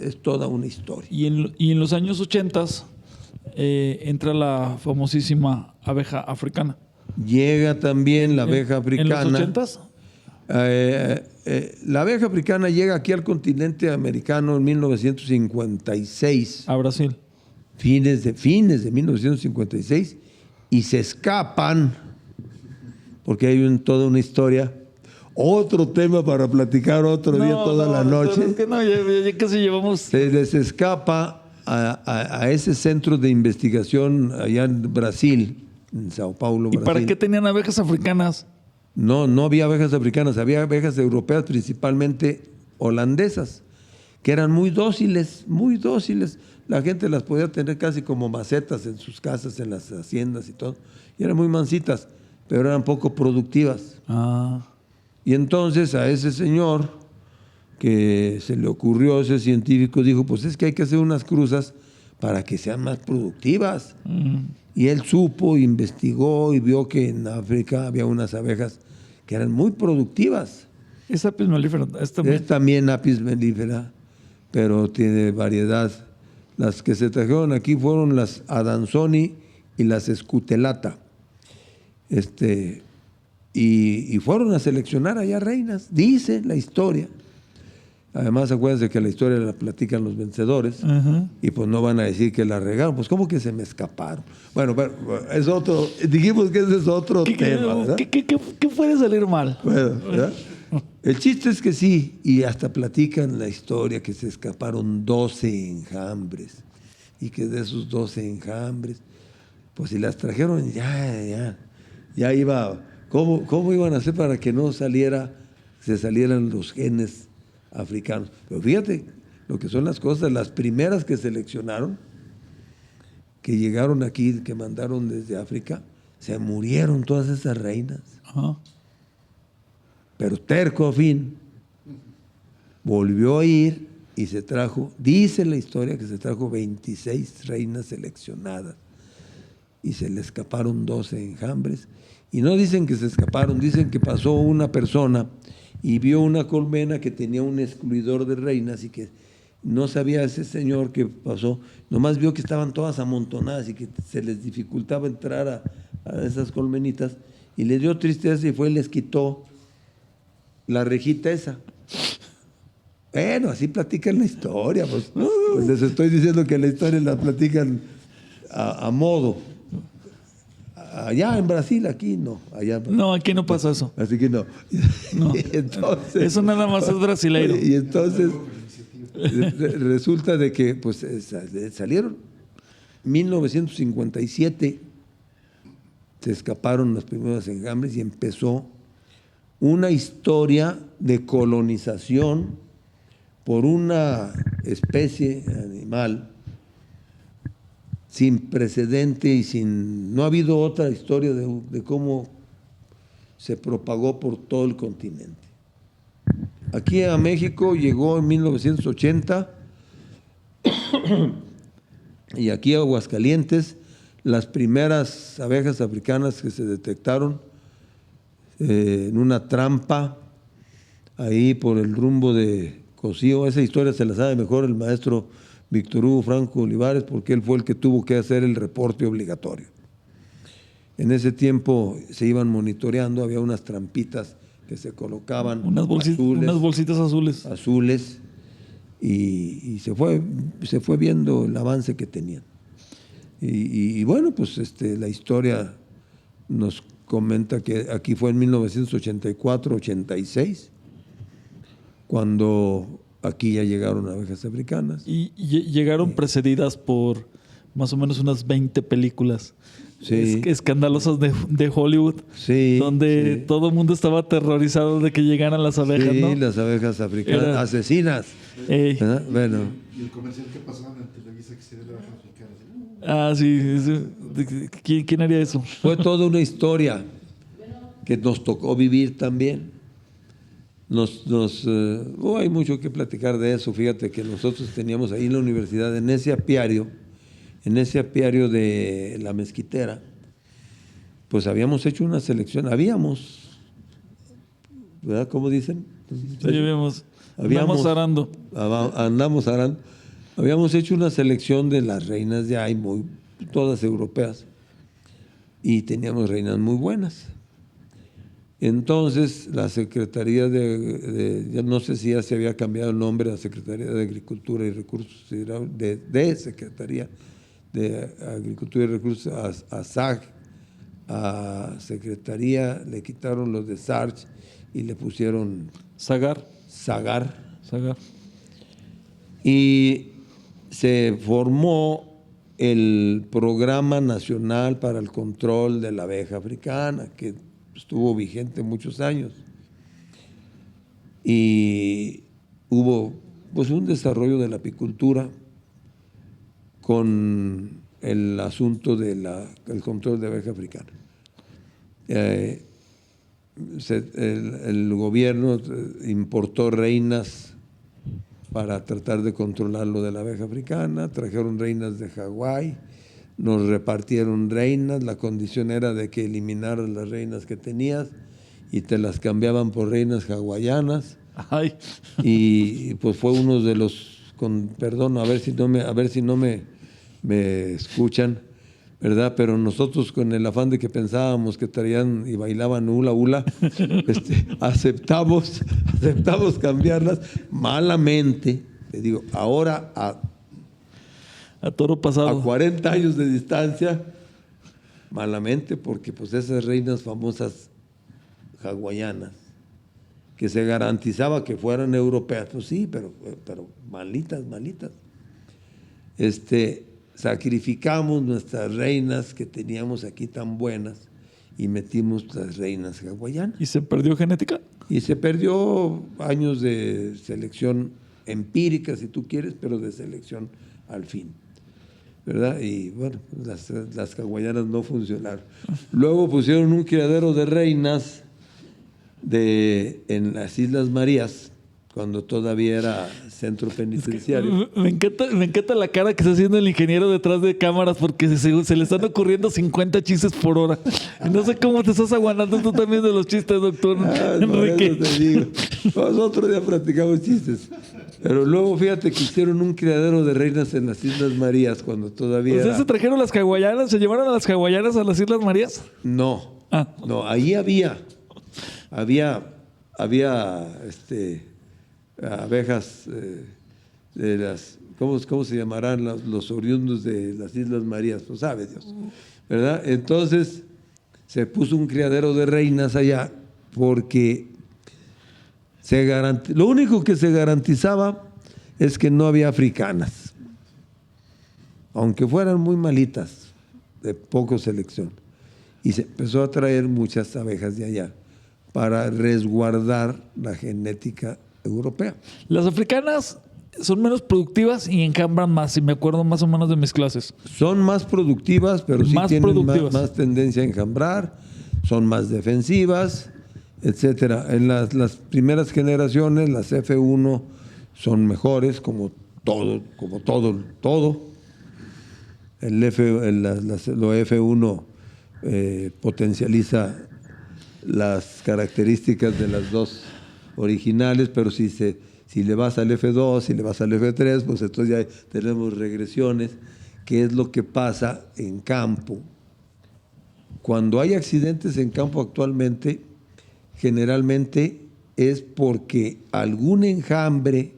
es toda una historia. Y en los años 80 entra la famosísima abeja africana. Llega también la abeja africana. ¿En los 80s? La abeja africana llega aquí al continente americano en 1956. A Brasil. Fines de 1956, y se escapan, porque hay toda una historia. Otro tema para platicar otro día toda la noche. Es que no, ya casi llevamos. Se les escapa a ese centro de investigación allá en Brasil, en Sao Paulo, ¿Y Brasil. para qué tenían abejas africanas? No había abejas africanas, había abejas europeas, principalmente holandesas, que eran muy dóciles, muy dóciles. La gente las podía tener casi como macetas en sus casas, en las haciendas y todo. Y eran muy mansitas, pero eran poco productivas. Ah. Y entonces a ese señor que se le ocurrió, ese científico, dijo, pues es que hay que hacer unas cruzas para que sean más productivas. Y él supo, investigó y vio que en África había unas abejas que eran muy productivas. Es apis mellifera. Es también apis mellifera, pero tiene variedad. Las que se trajeron aquí fueron las Adansoni y las Scutelata. Y fueron a seleccionar allá reinas, dice la historia. Además, acuérdense que la historia la platican los vencedores. Y pues no van a decir que la regaron. Pues ¿cómo que se me escaparon? Bueno, pero es otro, dijimos que ese es otro tema, ¿verdad? ¿Qué puede salir mal? Bueno, ¿verdad? El chiste es que sí, y hasta platican la historia que se escaparon 12 enjambres, y que de esos 12 enjambres, pues si las trajeron, ya iba. ¿Cómo iban a hacer para que no se salieran los genes africanos? Pero fíjate lo que son las cosas, las primeras que seleccionaron, que llegaron aquí, que mandaron desde África, se murieron todas esas reinas. Ajá. Pero terco a fin, volvió a ir y se trajo, dice la historia que se trajo 26 reinas seleccionadas y se le escaparon 12 enjambres. Y no dicen que se escaparon, dicen que pasó una persona y vio una colmena que tenía un excluidor de reinas y que no sabía ese señor que pasó, nomás vio que estaban todas amontonadas y que se les dificultaba entrar a esas colmenitas y le dio tristeza y fue y les quitó la rejita esa. Bueno, así platican la historia. Pues les estoy diciendo que la historia la platican a modo. Allá en Brasil, aquí no. No, aquí no pasa eso. Así que no. No. Entonces, eso nada más es brasileiro. Y entonces resulta de que pues salieron 1957, se escaparon los primeros enjambres y empezó una historia de colonización por una especie animal sin precedente y no ha habido otra historia de cómo se propagó por todo el continente. Aquí a México llegó en 1980 y aquí a Aguascalientes las primeras abejas africanas que se detectaron en una trampa ahí por el rumbo de Cocío. Esa historia se la sabe mejor el maestro Víctor Hugo Franco Olivares, porque él fue el que tuvo que hacer el reporte obligatorio. En ese tiempo se iban monitoreando, había unas trampitas que se colocaban, unas bolsitas azules y se fue viendo el avance que tenían. Y bueno, pues la historia nos comenta que aquí fue en 1984-86, cuando aquí ya llegaron abejas africanas. Y llegaron precedidas por más o menos unas 20 películas escandalosas de Hollywood, donde todo el mundo estaba aterrorizado de que llegaran las abejas, ¿no? las abejas africanas, asesinas. Bueno. Y el comercial que pasaban en Televisa que sería de abejas africanas. ¿Quién haría eso? Fue toda una historia que nos tocó vivir también. Hay mucho que platicar de eso. Fíjate que nosotros teníamos ahí en la universidad, en ese apiario de la Mezquitera, pues habíamos hecho una selección, ¿verdad? ¿Cómo dicen? Sí, andamos arando. Habíamos hecho una selección de las reinas de ahí, todas europeas, y teníamos reinas muy buenas. Entonces, la Secretaría ya no sé si ya se había cambiado el nombre, la Secretaría de Agricultura y Recursos Hidráulicos, de Secretaría de Agricultura y Recursos a SAG, a Secretaría, le quitaron los de SARCH y le pusieron Sagar. Y se formó el Programa Nacional para el Control de la Abeja Africana, que estuvo vigente muchos años, y hubo pues un desarrollo de la apicultura con el asunto del control de abeja africana. El gobierno importó reinas para tratar de controlar lo de la abeja africana, trajeron reinas de Hawái, nos repartieron reinas, la condición era de que eliminaras las reinas que tenías y te las cambiaban por reinas hawaianas. Ay. Y pues fue uno de los, perdón, a ver si no me escuchan, ¿verdad? Pero nosotros, con el afán de que pensábamos que traían y bailaban hula hula, aceptamos cambiarlas malamente. Te digo, ahora a toro pasado, a 40 años de distancia, malamente, porque pues esas reinas famosas hawaianas, que se garantizaba que fueran europeas, pues sí, pero malitas. Sacrificamos nuestras reinas que teníamos aquí tan buenas y metimos las reinas hawaianas. ¿Y se perdió genética? Y se perdió años de selección empírica, si tú quieres, pero de selección al fin, ¿verdad? Y bueno, las hawaianas no funcionaron. Luego pusieron un criadero de reinas en las Islas Marías, cuando todavía era centro penitenciario. Me encanta la cara que está haciendo el ingeniero detrás de cámaras, porque se le están ocurriendo 50 chistes por hora. Y no sé cómo te estás aguantando tú también de los chistes, doctor Enrique. Por eso te digo. Nosotros ya practicamos chistes. Pero luego fíjate que hicieron un criadero de reinas en las Islas Marías cuando todavía ¿Ustedes se trajeron las hawaianas? ¿Se llevaron a las hawaianas a las Islas Marías? No. No, ahí había abejas de las, ¿cómo se llamarán los oriundos de las Islas Marías? Pues sabe Dios, ¿verdad? Entonces se puso un criadero de reinas allá porque lo único que se garantizaba es que no había africanas, aunque fueran muy malitas, de poco selección. Y se empezó a traer muchas abejas de allá para resguardar la genética europea. Las africanas son menos productivas y enjambran más, si me acuerdo más o menos de mis clases. Son más productivas, pero sí tienen más tendencia a enjambrar, son más defensivas, etcétera. En las primeras generaciones, las F1 son mejores, como todo. Lo F1 potencializa las características de las dos originales, pero si le vas al F2, si le vas al F3, pues entonces ya tenemos regresiones. ¿Qué es lo que pasa en campo? Cuando hay accidentes en campo actualmente, generalmente es porque algún enjambre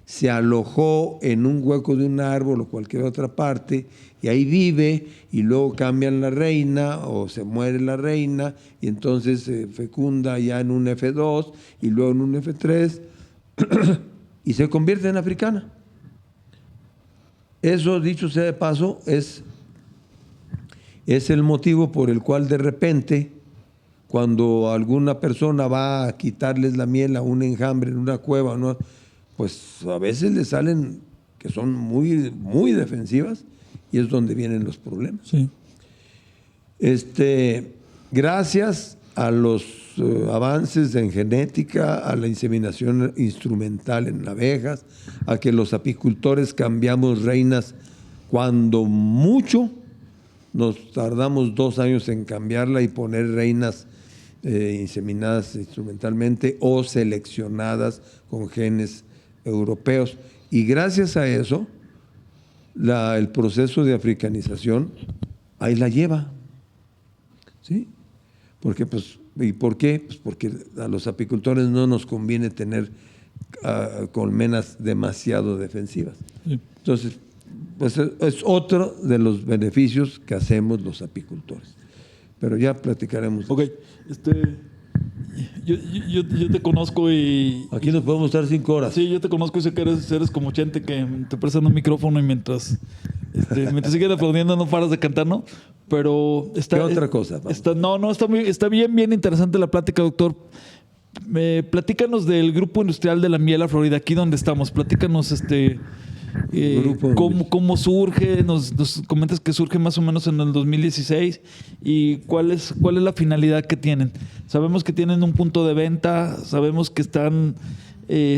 se alojó en un hueco de un árbol o cualquier otra parte y ahí vive, y luego cambian la reina o se muere la reina y entonces se fecunda ya en un F2 y luego en un F3 y se convierte en africana. Eso, dicho sea de paso, es el motivo por el cual de repente, cuando alguna persona va a quitarles la miel a un enjambre en una cueva, ¿no?, pues a veces le salen que son muy, muy defensivas, y es donde vienen los problemas. Sí. Gracias a los avances en genética, a la inseminación instrumental en abejas, a que los apicultores cambiamos reinas cuando mucho, nos tardamos 2 años en cambiarla y poner reinas inseminadas instrumentalmente o seleccionadas con genes europeos. Y gracias a eso, el proceso de africanización ahí la lleva. ¿Sí? Porque, pues, ¿y por qué? Pues porque a los apicultores no nos conviene tener colmenas demasiado defensivas. Sí. Entonces, pues es otro de los beneficios que hacemos los apicultores. Pero ya platicaremos. Ok, yo te conozco y... Aquí nos podemos estar 5 horas. Sí, yo te conozco y sé que eres como Chente, que te prestan un micrófono y mientras siguen aplaudiendo no paras de cantar, ¿no? Pero está... ¿Qué otra cosa? Está bien interesante la plática, doctor. Platícanos del Grupo Industrial de la Miel a Florida, aquí donde estamos. Platícanos cómo surge. Nos comentas que surge más o menos en el 2016 y cuál es la finalidad que tienen. Sabemos que tienen un punto de venta, sabemos que están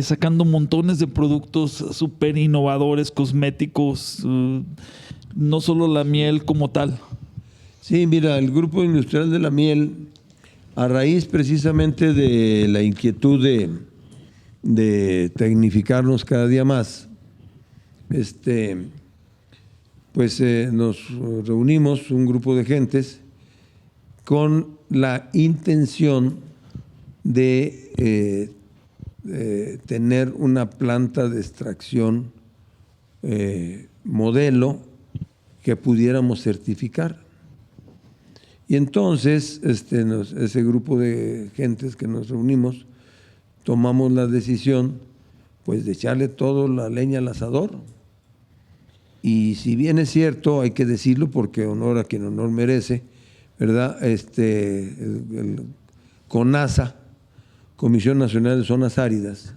sacando montones de productos súper innovadores, cosméticos, no solo la miel como tal. Sí, mira, el Grupo Industrial de la Miel, a raíz precisamente de la inquietud de tecnificarnos cada día más, pues nos reunimos un grupo de gentes con la intención de tener una planta de extracción modelo que pudiéramos certificar. Y entonces ese grupo de gentes que nos reunimos tomamos la decisión, pues, de echarle toda la leña al asador. Y si bien es cierto, hay que decirlo porque honor a quien honor merece, ¿verdad? El CONAZA, Comisión Nacional de Zonas Áridas,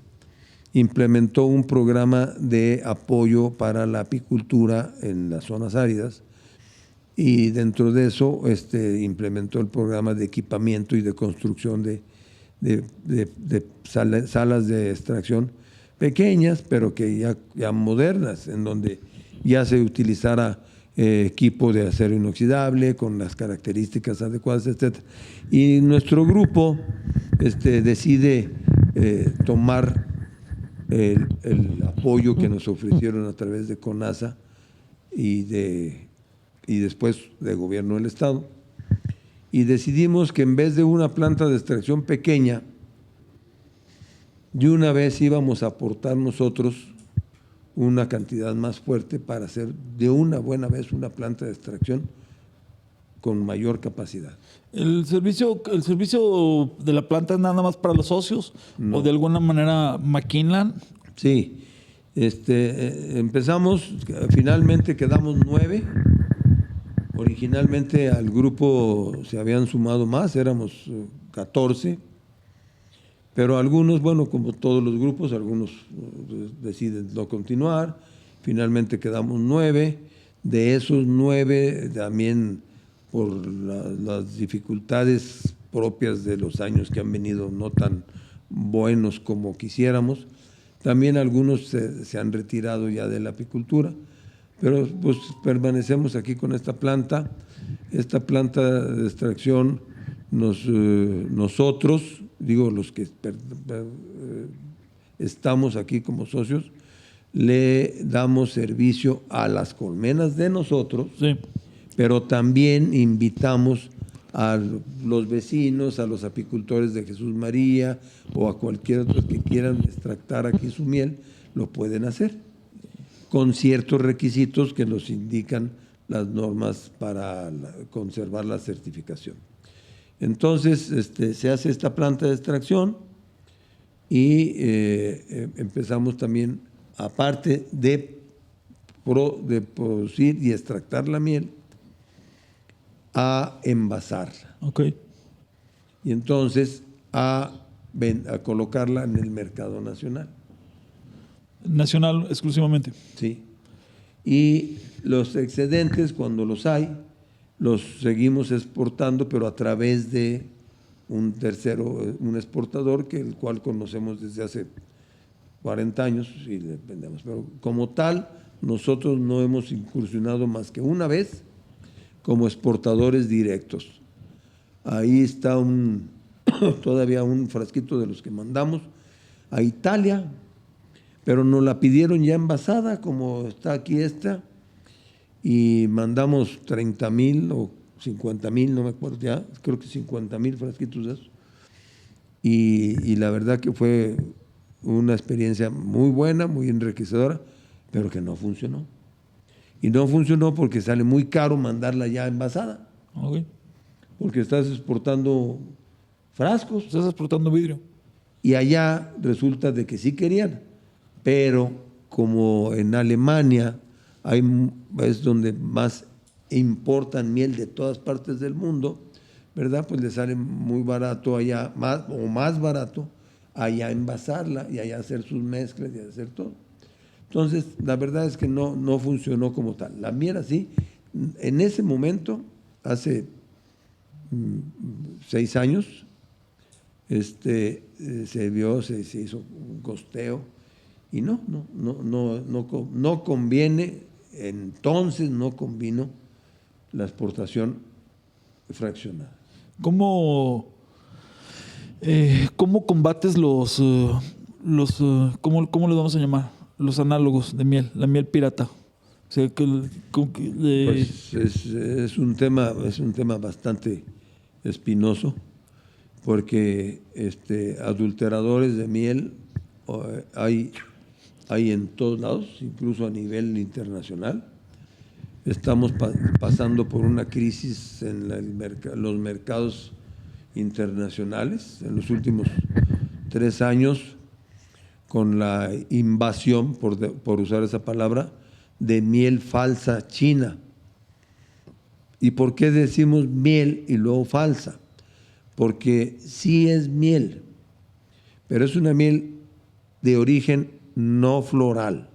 implementó un programa de apoyo para la apicultura en las zonas áridas, y dentro de eso implementó el programa de equipamiento y de construcción de salas de extracción pequeñas, pero que ya modernas, en donde ya se utilizara equipo de acero inoxidable con las características adecuadas, etc. Y nuestro grupo decide tomar el apoyo que nos ofrecieron a través de CONAZA y después del gobierno del estado, y decidimos que en vez de una planta de extracción pequeña, de una vez íbamos a aportar nosotros una cantidad más fuerte para hacer de una buena vez una planta de extracción con mayor capacidad. ¿El servicio de la planta es nada más para los socios? No. ¿O de alguna manera maquinan? Sí, empezamos, finalmente quedamos 9. Originalmente al grupo se habían sumado más, éramos 14, pero algunos, bueno, como todos los grupos, algunos deciden no continuar. Finalmente quedamos 9. De esos 9, también por las dificultades propias de los años que han venido no tan buenos como quisiéramos, también algunos se han retirado ya de la apicultura. Pero pues permanecemos aquí con esta planta. Esta planta de extracción nosotros, digo los que estamos aquí como socios, le damos servicio a las colmenas de nosotros, Sí. pero también invitamos a los vecinos, a los apicultores de Jesús María o a cualquier otro que quieran extractar aquí su miel, lo pueden hacer, con ciertos requisitos que nos indican las normas para conservar la certificación. Entonces, se hace esta planta de extracción y empezamos también, aparte de producir y extractar la miel, a envasarla. Ok. Y entonces a colocarla en el mercado nacional. Nacional exclusivamente. ¿Sí? Y los excedentes, cuando los hay, los seguimos exportando, pero a través de un tercero, un exportador, el cual conocemos desde hace 40 años y le vendemos. Pero como tal, nosotros no hemos incursionado más que una vez como exportadores directos. Ahí está todavía un frasquito de los que mandamos a Italia, pero nos la pidieron ya envasada, como está aquí esta, y mandamos 30,000 o 50,000, no me acuerdo ya, creo que 50,000 frasquitos de esos. Y la verdad que fue una experiencia muy buena, muy enriquecedora, pero que no funcionó. Y no funcionó porque sale muy caro mandarla ya envasada. Ok. Porque estás exportando frascos. Estás exportando vidrio. Y allá resulta de que sí querían, pero como en Alemania es donde más importan miel de todas partes del mundo, ¿verdad? Pues le sale muy barato allá, más barato allá envasarla y allá hacer sus mezclas y hacer todo. Entonces, la verdad es que no funcionó como tal. La miel así, en ese momento, hace 6 años, se hizo un costeo y no conviene, entonces no convino la exportación fraccionada. ¿Cómo combates ¿cómo le vamos a llamar? Los análogos de miel, la miel pirata. O sea, Pues es un tema bastante espinoso, porque adulteradores de miel hay en todos lados, incluso a nivel internacional. Estamos pasando por una crisis en los mercados internacionales en los últimos 3 años, con la invasión, por usar esa palabra, de miel falsa china. ¿Y por qué decimos miel y luego falsa? Porque sí es miel, pero es una miel de origen no floral.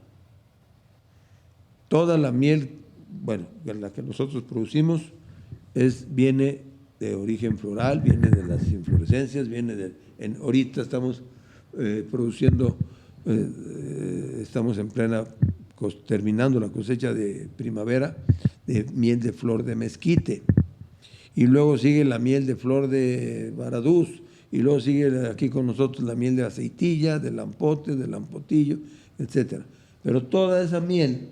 Toda la miel, la que nosotros producimos, viene de origen floral, viene de las inflorescencias, ahorita estamos produciendo, estamos terminando la cosecha de primavera de miel de flor de mezquite, y luego sigue la miel de flor de baradús, y luego sigue aquí con nosotros la miel de aceitilla, de lampote, de lampotillo, etcétera. Pero toda esa miel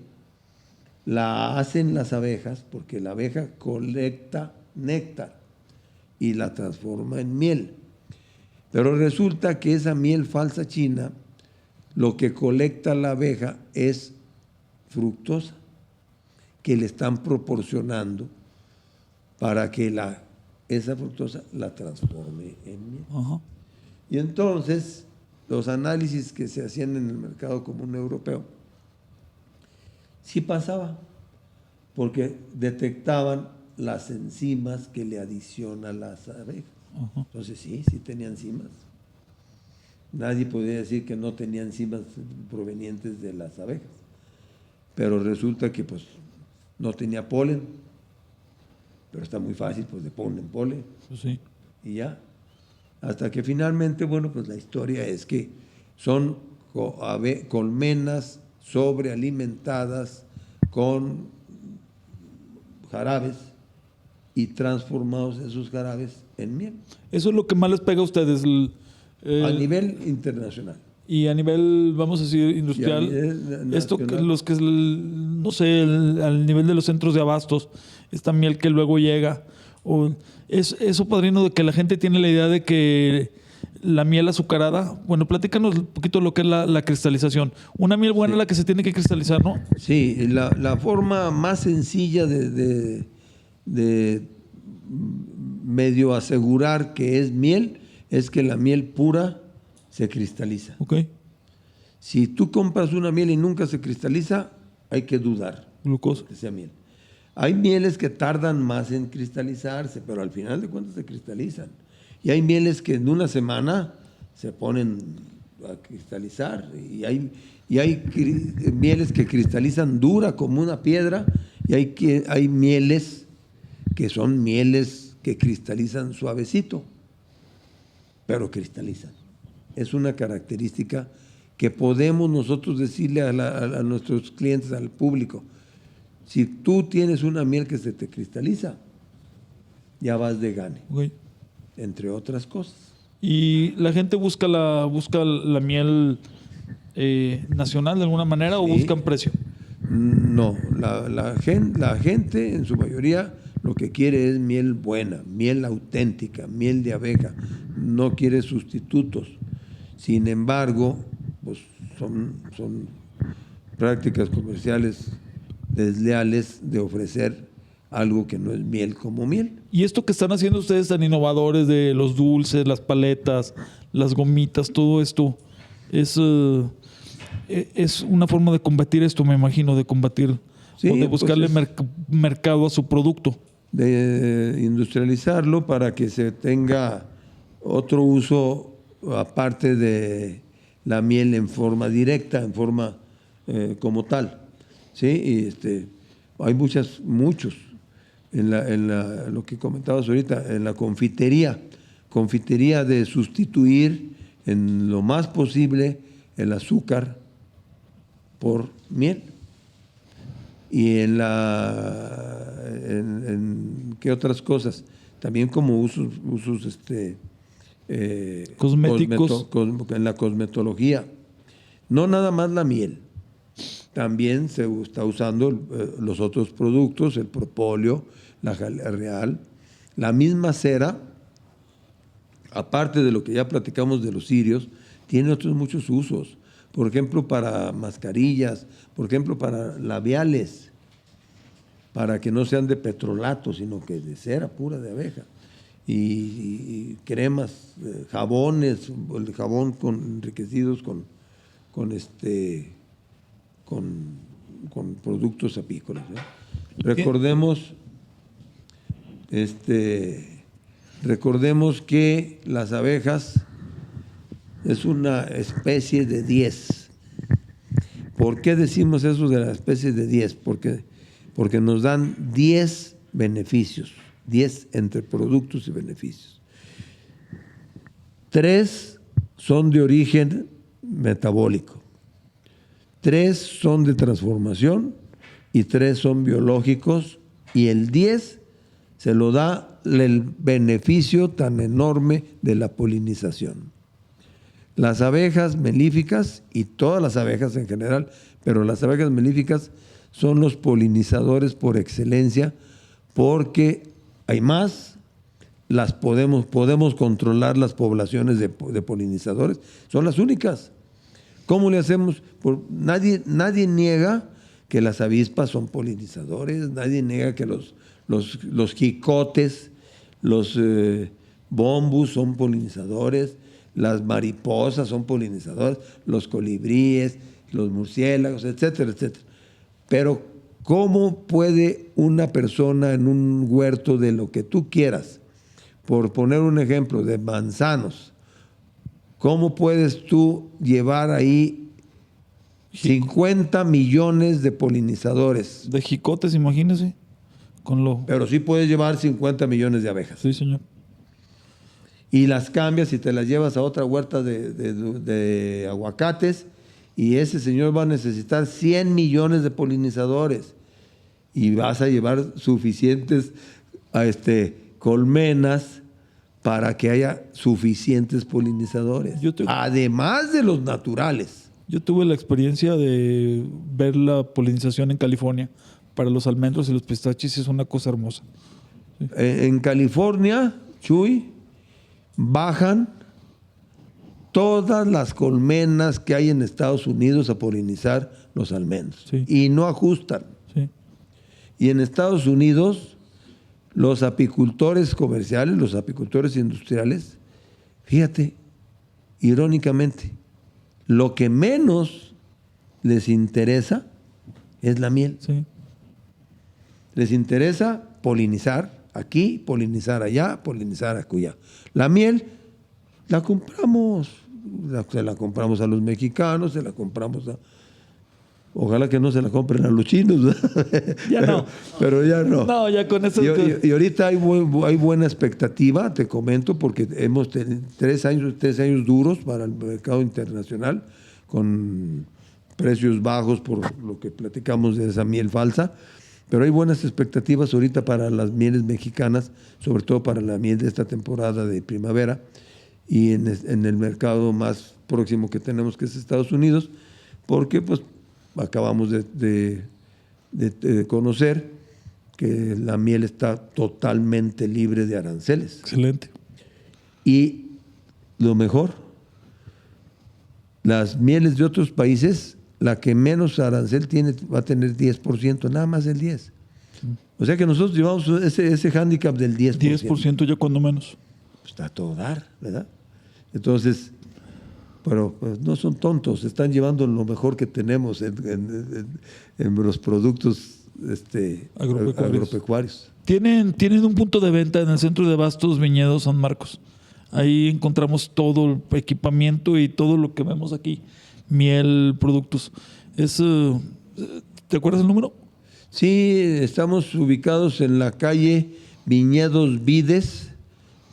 la hacen las abejas, porque la abeja colecta néctar y la transforma en miel. Pero resulta que esa miel falsa china, lo que colecta la abeja es fructosa, que le están proporcionando para que esa fructosa la transforme en miel. Ajá. Y entonces, los análisis que se hacían en el mercado común europeo, sí pasaba, porque detectaban las enzimas que le adicionan las abejas. Ajá. Entonces sí tenía enzimas. Nadie podía decir que no tenía enzimas provenientes de las abejas. Pero resulta que pues no tenía polen. Pero está muy fácil, pues le ponen polen. Pues sí. Y ya. Hasta que finalmente, pues la historia es que son colmenas sobrealimentadas con jarabes y transformados esos jarabes en miel. Eso es lo que más les pega a ustedes. A nivel internacional. Y a nivel, vamos a decir, industrial, esto que no sé, al nivel de los centros de abastos, esta miel que luego llega, eso, padrino, de que la gente tiene la idea de que la miel azucarada. Bueno, platícanos un poquito lo que es la cristalización. Una miel buena es la que se tiene que cristalizar, ¿no? Sí, la forma más sencilla de medio asegurar que es miel es que la miel pura se cristaliza. Ok. Si tú compras una miel y nunca se cristaliza, hay que dudar Glucosa. que sea miel. Hay mieles que tardan más en cristalizarse, pero al final de cuentas se cristalizan. Y hay mieles que en una semana se ponen a cristalizar. Y hay mieles que cristalizan dura como una piedra, y hay mieles que son mieles que cristalizan suavecito, pero cristalizan. Es una característica que podemos nosotros decirle a nuestros clientes, al público. Si tú tienes una miel que se te cristaliza, ya vas de gane, Ok. entre otras cosas. ¿Y la gente busca la miel nacional de alguna manera o Sí. buscan precio? No, la gente en su mayoría lo que quiere es miel buena, miel auténtica, miel de abeja, no quiere sustitutos. Sin embargo, pues son prácticas comerciales desleales de ofrecer algo que no es miel como miel. Y esto que están haciendo ustedes tan innovadores de los dulces, las paletas, las gomitas, todo esto, es una forma de combatir esto, me imagino, de combatir Sí, o de buscarle pues mercado a su producto. De industrializarlo para que se tenga otro uso aparte de la miel en forma directa, en forma como tal. ¿Sí? Y hay muchos en lo que comentabas ahorita, en la confitería de sustituir en lo más posible el azúcar por miel. Y en qué otras cosas, también como usos Cosméticos. en la cosmetología. No nada más la miel, también se está usando los otros productos, el propóleo, la jalea real, la misma cera, aparte de lo que ya platicamos de los cirios, tiene otros muchos usos. Por ejemplo, para mascarillas, por ejemplo, para labiales, para que no sean de petrolato, sino que de cera pura de abeja. Y cremas, jabones, el jabón enriquecidos con productos apícolas, ¿no? Recordemos que las abejas es una especie de 10. ¿Por qué decimos eso de la especie de 10? Porque nos dan 10 beneficios, 10 entre productos y beneficios. 3 son de origen metabólico, 3 son de transformación y 3 son biológicos, y el 10 se lo da el beneficio tan enorme de la polinización. Las abejas melíficas y todas las abejas en general, pero las abejas melíficas son los polinizadores por excelencia, porque hay más, podemos controlar las poblaciones de polinizadores, son las únicas. ¿Cómo le hacemos? Nadie niega que las avispas son polinizadores, nadie niega que los jicotes, los bombus son polinizadores, las mariposas son polinizadores, los colibríes, los murciélagos, etcétera, etcétera. Pero ¿cómo puede una persona en un huerto de lo que tú quieras, por poner un ejemplo, de manzanos, cómo puedes tú llevar ahí 50 millones de polinizadores? De jicotes, imagínese. Pero sí puedes llevar 50 millones de abejas. Sí, señor. Y las cambias y te las llevas a otra huerta de aguacates, y ese señor va a necesitar 100 millones de polinizadores, y vas a llevar suficientes colmenas para que haya suficientes polinizadores, además de los naturales. Yo tuve la experiencia de ver la polinización en California para los almendros y los pistachos, es una cosa hermosa. Sí. En California, Chuy, bajan todas las colmenas que hay en Estados Unidos a polinizar los almendros. Sí. Y no ajustan. Sí. Y en Estados Unidos, los apicultores comerciales, los apicultores industriales, fíjate, irónicamente, lo que menos les interesa es la miel. Sí. Les interesa polinizar aquí, polinizar allá, polinizar acullá. La miel la compramos, se la compramos a los mexicanos, se la compramos a... Ojalá que no se la compren a los chinos, ¿verdad? Ya no. Pero ya no. No, ya con eso. Y ahorita hay buena expectativa, te comento, porque hemos tenido 3 años duros para el mercado internacional, con precios bajos por lo que platicamos de esa miel falsa, pero hay buenas expectativas ahorita para las mieles mexicanas, sobre todo para la miel de esta temporada de primavera, y en el mercado más próximo que tenemos, que es Estados Unidos, porque pues acabamos de conocer que la miel está totalmente libre de aranceles. Excelente. Y lo mejor, las mieles de otros países, la que menos arancel tiene va a tener 10%, nada más el 10%. O sea que nosotros llevamos ese hándicap del 10%. 10% ya cuando menos. Está a todo dar, ¿verdad? Entonces, pero pues, no son tontos, están llevando lo mejor que tenemos en los productos agropecuarios. Tienen un punto de venta en el centro de abastos Viñedos San Marcos. Ahí encontramos todo el equipamiento y todo lo que vemos aquí. Miel, productos. ¿Te acuerdas el número? Sí, estamos ubicados en la calle Viñedos Vides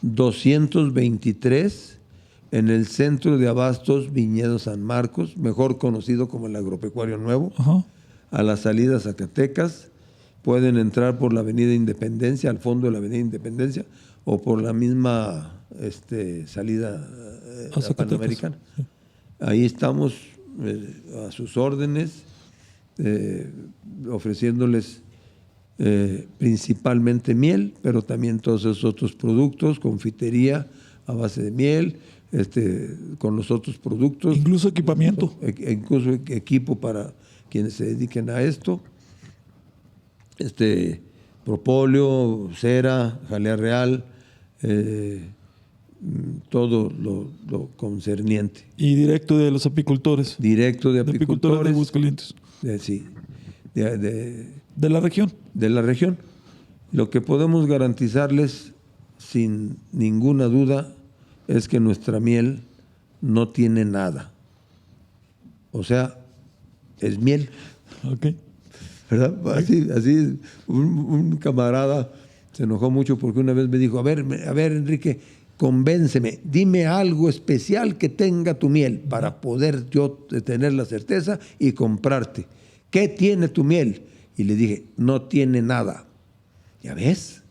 223, en el centro de abastos Viñedos San Marcos, mejor conocido como el Agropecuario Nuevo. Ajá. A la salida a Zacatecas. Pueden entrar por la Avenida Independencia, al fondo de la Avenida Independencia, o por la misma salida A panamericana. Sí. Ahí estamos a sus órdenes, ofreciéndoles principalmente miel, pero también todos esos otros productos, confitería a base de miel, con los otros productos. Incluso equipamiento. Incluso equipo para quienes se dediquen a esto. Propóleo, cera, jalea real, todo lo concerniente. Y directo de los apicultores. Directo de Apicultores de apicultores. Aguascalientes. Sí, De la región. de la región. Lo que podemos garantizarles sin ninguna duda es que nuestra miel no tiene nada. O sea, es miel. Ok. ¿Verdad? Así un camarada se enojó mucho porque una vez me dijo, a ver, Enrique, convénceme, dime algo especial que tenga tu miel para poder yo tener la certeza y comprarte. ¿Qué tiene tu miel? Y le dije, no tiene nada. ¿Ya ves?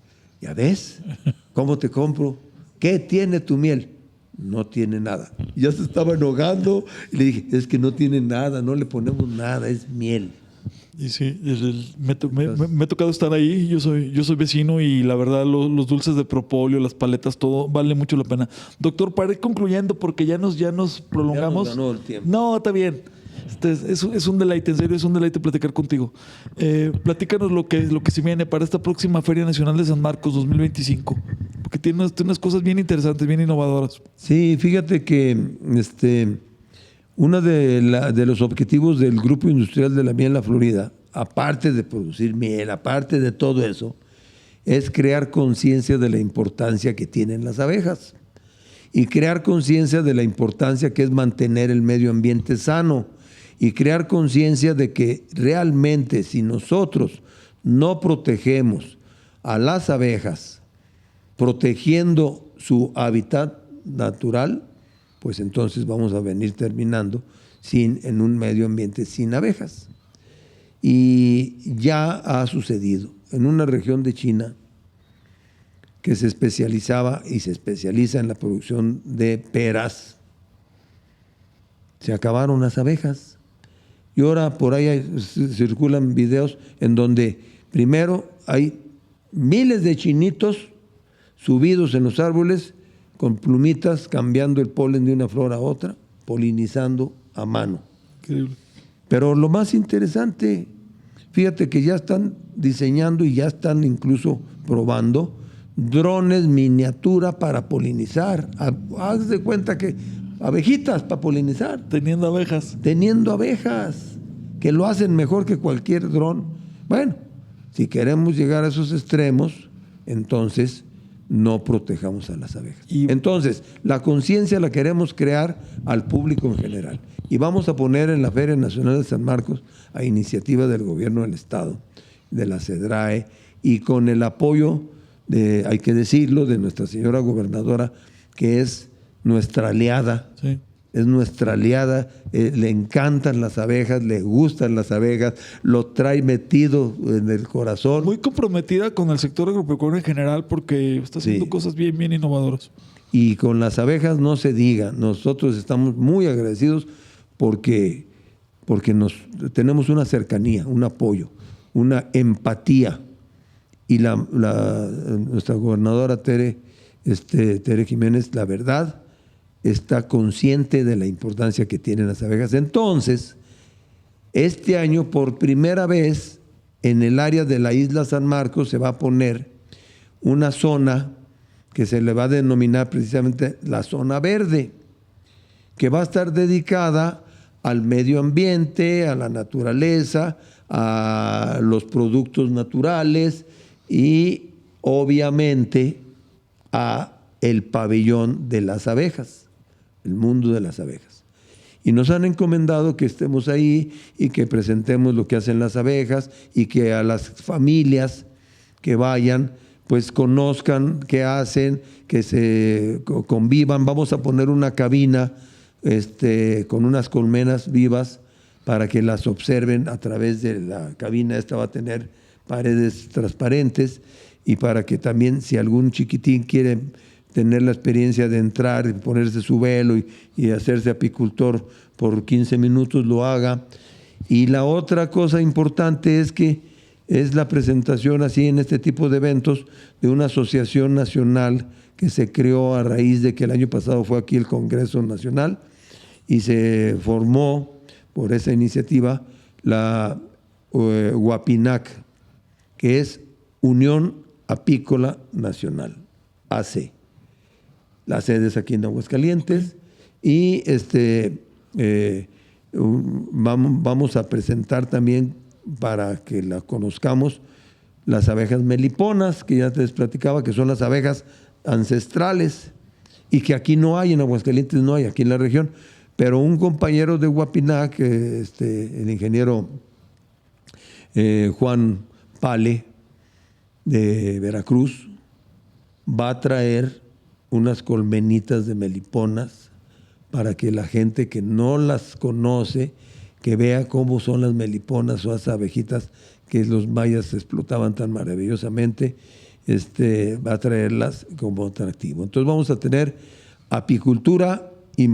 ¿Cómo te compro? ¿Qué tiene tu miel? No tiene nada. Y ya se estaba enojando y le dije, es que no tiene nada, no le ponemos nada, es miel. Y sí, me ha tocado estar ahí. Yo soy vecino y la verdad los dulces de propóleo, las paletas, todo vale mucho la pena. Doctor, para ir concluyendo, porque ya nos prolongamos. Ya nos ganó el tiempo. No, está bien. Es un deleite, en serio, es un deleite platicar contigo. Platícanos lo que se viene para esta próxima Feria Nacional de San Marcos 2025, porque tiene unas cosas bien interesantes, bien innovadoras. Sí, fíjate que uno de los objetivos del Grupo Industrial de la Miel La Florida, aparte de producir miel, aparte de todo eso, es crear conciencia de la importancia que tienen las abejas y crear conciencia de la importancia que es mantener el medio ambiente sano y crear conciencia de que realmente si nosotros no protegemos a las abejas, protegiendo su hábitat natural, pues entonces vamos a venir terminando en un medio ambiente sin abejas. Y ya ha sucedido en una región de China que se especializaba y se especializa en la producción de peras. Se acabaron las abejas. Y ahora por ahí circulan videos en donde primero hay miles de chinitos subidos en los árboles con plumitas, cambiando el polen de una flor a otra, polinizando a mano. Increíble. Pero lo más interesante, fíjate que ya están diseñando y ya están incluso probando drones miniatura para polinizar. Haz de cuenta que abejitas para polinizar. Teniendo abejas. Teniendo abejas, que lo hacen mejor que cualquier dron. Bueno, si queremos llegar a esos extremos, entonces no protejamos a las abejas. Entonces, la conciencia la queremos crear al público en general. Y vamos a poner en la Feria Nacional de San Marcos, a iniciativa del gobierno del Estado, de la CEDRAE, y con el apoyo, hay que decirlo, de nuestra señora gobernadora, que es nuestra aliada. Sí. Es nuestra aliada, le encantan las abejas, le gustan las abejas, lo trae metido en el corazón. Muy comprometida con el sector agropecuario en general porque está haciendo Sí. cosas bien, bien innovadoras. Y con las abejas no se diga, nosotros estamos muy agradecidos porque tenemos una cercanía, un apoyo, una empatía. Y nuestra gobernadora Tere Jiménez, la verdad, está consciente de la importancia que tienen las abejas. Entonces, este año, por primera vez, en el área de la isla San Marcos se va a poner una zona que se le va a denominar precisamente la zona verde, que va a estar dedicada al medio ambiente, a la naturaleza, a los productos naturales y obviamente a el pabellón de las abejas, el mundo de las abejas. Y nos han encomendado que estemos ahí y que presentemos lo que hacen las abejas y que a las familias que vayan pues conozcan qué hacen, que se convivan. Vamos a poner una cabina con unas colmenas vivas para que las observen a través de la cabina. Esta va a tener paredes transparentes y para que también si algún chiquitín quiere tener la experiencia de entrar y ponerse su velo y hacerse apicultor por 15 minutos, lo haga. Y la otra cosa importante es que es la presentación así en este tipo de eventos de una asociación nacional que se creó a raíz de que el año pasado fue aquí el Congreso Nacional y se formó por esa iniciativa la UAPINAC, que es Unión Apícola Nacional, AC. La sede es aquí en Aguascalientes y vamos a presentar también, para que la conozcamos, las abejas meliponas, que ya te les platicaba, que son las abejas ancestrales y que aquí no hay, en Aguascalientes no hay, aquí en la región. Pero un compañero de Huapinac, el ingeniero Juan Pale de Veracruz, va a traer unas colmenitas de meliponas para que la gente que no las conoce, que vea cómo son las meliponas o las abejitas que los mayas explotaban tan maravillosamente, va a traerlas como atractivo. Entonces vamos a tener apicultura y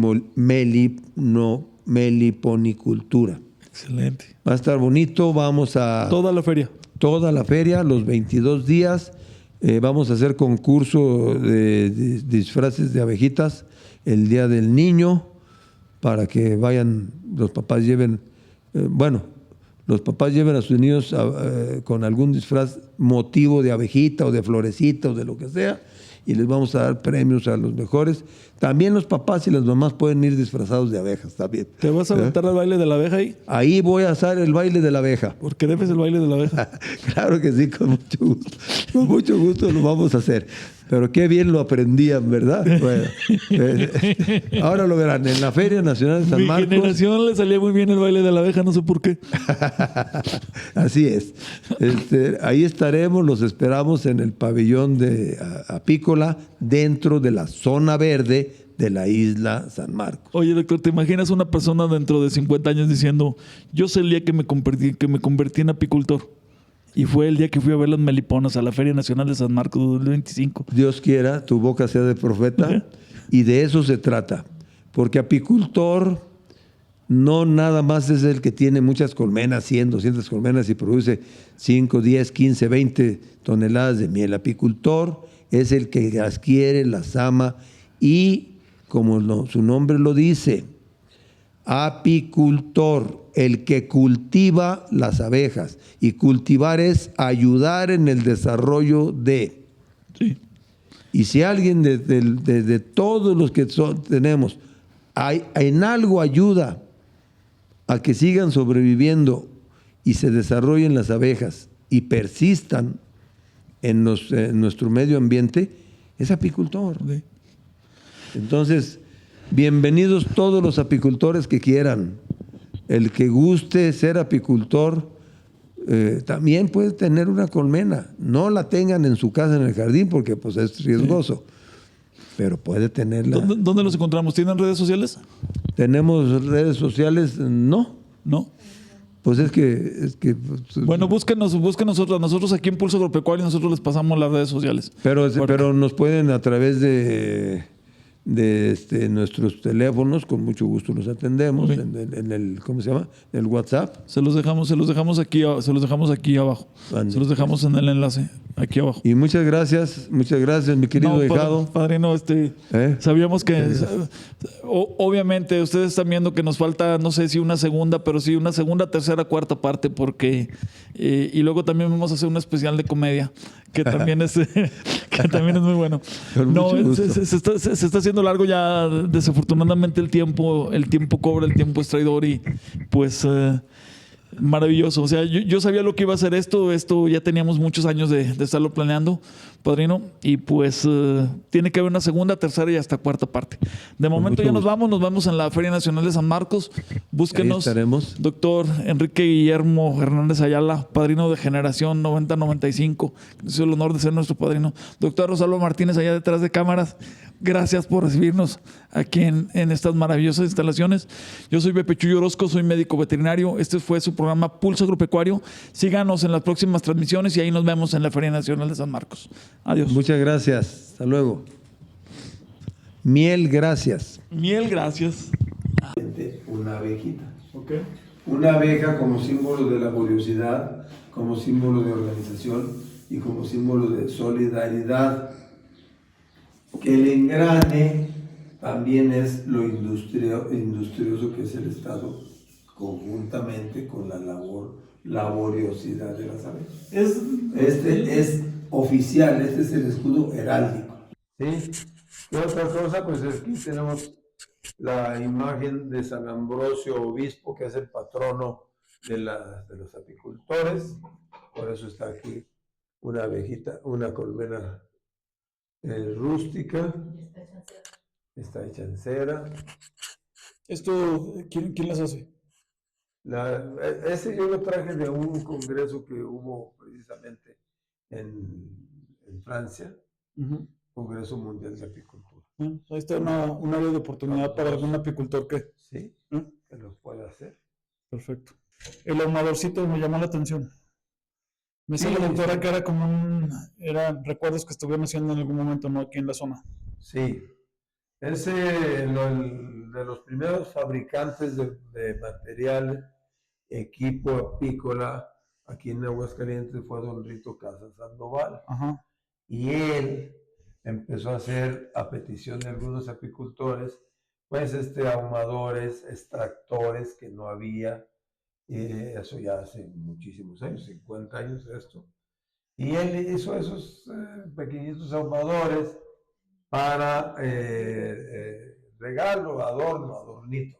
meliponicultura. Excelente. Va a estar bonito, vamos a... Toda la feria. Toda la feria, los 22 días. Vamos a hacer concurso de disfraces de abejitas el Día del Niño, para que vayan, los papás lleven, los papás lleven a sus niños con algún disfraz motivo de abejita o de florecita o de lo que sea, y les vamos a dar premios a los mejores. También los papás y las mamás pueden ir disfrazados de abejas también. ¿Te vas a aventar al baile de la abeja ahí? Ahí voy a hacer el baile de la abeja. ¿Por qué debes el baile de la abeja? Claro que sí, con mucho gusto. Con mucho gusto lo vamos a hacer. Pero qué bien lo aprendían, ¿verdad? Bueno, ahora lo verán en la Feria Nacional de San Marcos. Mi generación le salía muy bien el baile de la abeja, no sé por qué. Así es. Ahí estaremos, los esperamos en el pabellón de apícola dentro de la zona verde de la isla San Marcos. Oye, doctor, ¿te imaginas una persona dentro de 50 años diciendo, yo sé el día que me convertí en apicultor? Y fue el día que fui a ver las meliponas a la Feria Nacional de San Marcos 2025. Dios quiera, tu boca sea de profeta. Y de eso se trata. Porque apicultor no nada más es el que tiene muchas colmenas, 100, 200 colmenas y produce 5, 10, 15, 20 toneladas de miel. Apicultor es el que las quiere, las ama y, como su nombre lo dice, apicultor, el que cultiva las abejas. Y cultivar es ayudar en el desarrollo de. Sí. Y si alguien de todos los que tenemos en algo ayuda a que sigan sobreviviendo y se desarrollen las abejas y persistan en nuestro medio ambiente, es apicultor. Sí. Entonces, bienvenidos todos los apicultores que quieran. El que guste ser apicultor también puede tener una colmena. No la tengan en su casa, en el jardín, porque pues es riesgoso. Pero puede tenerla. ¿Dónde los encontramos? ¿Tienen redes sociales? ¿Tenemos redes sociales? No. No. Pues es que pues, Bueno, búsquenos nosotros aquí en Pulso Agropecuario, nosotros les pasamos las redes sociales. pero nos pueden a través de nuestros teléfonos, con mucho gusto los atendemos, Okay. en el, ¿cómo se llama? El WhatsApp. Se los dejamos aquí abajo. Ande. Se los dejamos en el enlace aquí abajo. Y muchas gracias, mi querido Dejado. Padrino, sabíamos que obviamente ustedes están viendo que nos falta, no sé si una segunda, pero sí una segunda, tercera, cuarta parte, porque y luego también vamos a hacer un especial de comedia que también es muy bueno. Con No, mucho gusto. se está haciendo largo ya, desafortunadamente el tiempo cobra, el tiempo es traidor y pues maravilloso. O sea, yo sabía lo que iba a ser esto ya teníamos muchos años de estarlo planeando, padrino, y pues tiene que haber una segunda, tercera y hasta cuarta parte. De momento ya nos vamos en la Feria Nacional de San Marcos. Búsquenos. Ahí estaremos. Doctor Enrique Guillermo Hernández Ayala, padrino de generación 90-95. Es el honor de ser nuestro padrino. Doctor Rosalba Martínez, allá detrás de cámaras. Gracias por recibirnos aquí en estas maravillosas instalaciones. Yo soy Pepe Chuy Orozco, soy médico veterinario. Este fue su programa Pulso Agropecuario. Síganos en las próximas transmisiones y ahí nos vemos en la Feria Nacional de San Marcos. Adiós. Muchas gracias. Hasta luego. Miel, gracias. Miel, gracias. Una abejita. Ok. Una abeja como símbolo de laboriosidad, como símbolo de organización y como símbolo de solidaridad. Que el engrane también es lo industrioso que es el Estado, conjuntamente con la laboriosidad de las abejas. Este es oficial, este es el escudo heráldico. ¿Sí? Y otra cosa, pues aquí tenemos la imagen de San Ambrosio Obispo, que es el patrono de los apicultores. Por eso está aquí una abejita, una colmena rústica. Está hecha en cera. ¿Esto quién las hace? Ese yo lo traje de un congreso que hubo precisamente en Francia, Congreso Mundial de Apicultura. Ahí está un área de oportunidad para algún apicultor que... Sí, que lo pueda hacer. Perfecto. El ahumadorcito me llamó la atención. Me Sí, dice la doctora sí. que era como eran recuerdos que estuvieron haciendo en algún momento, ¿no? Aquí en la zona. Sí, ese de los primeros fabricantes de material, equipo apícola, aquí en Aguascalientes fue don Rito Casas Sandoval. Ajá. Y él empezó a hacer, a petición de algunos apicultores, pues ahumadores, extractores que no había, eso ya hace muchísimos años, 50 años esto. Y él hizo esos pequeñitos ahumadores para regalo, adornito.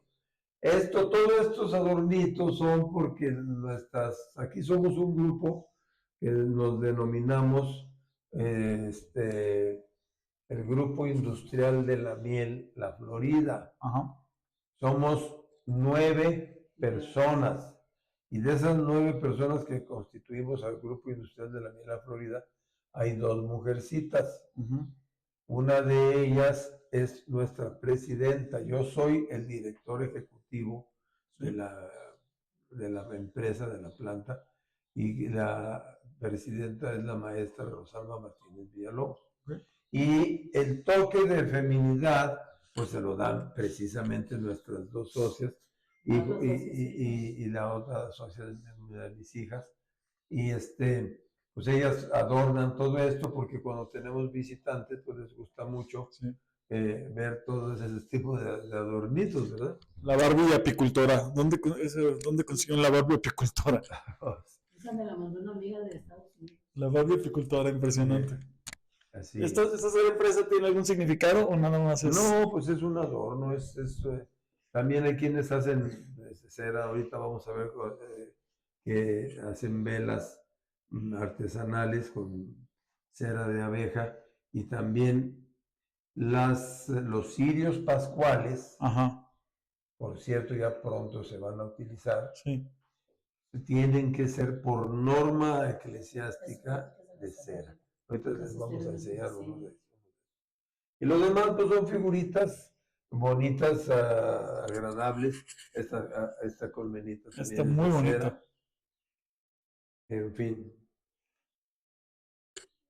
Todos estos adornitos son porque aquí somos un grupo que nos denominamos el Grupo Industrial de la Miel La Florida. Ajá. Somos 9 personas. Y de esas 9 personas que constituimos al Grupo Industrial de la Miel La Florida, hay 2 mujercitas. Una de ellas es nuestra presidenta. Yo soy el director ejecutivo de la empresa, de la planta, y la presidenta es la maestra Rosalba Martínez Villalobos. Okay. Y el toque de feminidad, pues se lo dan precisamente nuestras 2 socias y la otra socia de mis hijas. Y pues ellas adornan todo esto porque cuando tenemos visitantes, pues les gusta mucho ver todos esos tipos de adornitos, ¿verdad? La Barbie apicultora. ¿Dónde consiguieron la Barbie apicultora? Esa me la mandó una amiga de Estados Unidos. La Barbie apicultora, impresionante. Así. ¿Esta empresa tiene algún significado o nada más es...? No, pues es un adorno, también hay quienes hacen cera, ahorita vamos a ver que hacen velas artesanales con cera de abeja y también los cirios pascuales, Ajá, por cierto, ya pronto se van a utilizar, sí. tienen que ser por norma eclesiástica de cera. Ahorita les vamos a enseñar uno de ellos. Y los demás pues son figuritas bonitas, agradables. Esta colmenita también Está es muy de bonita. cera. En fin.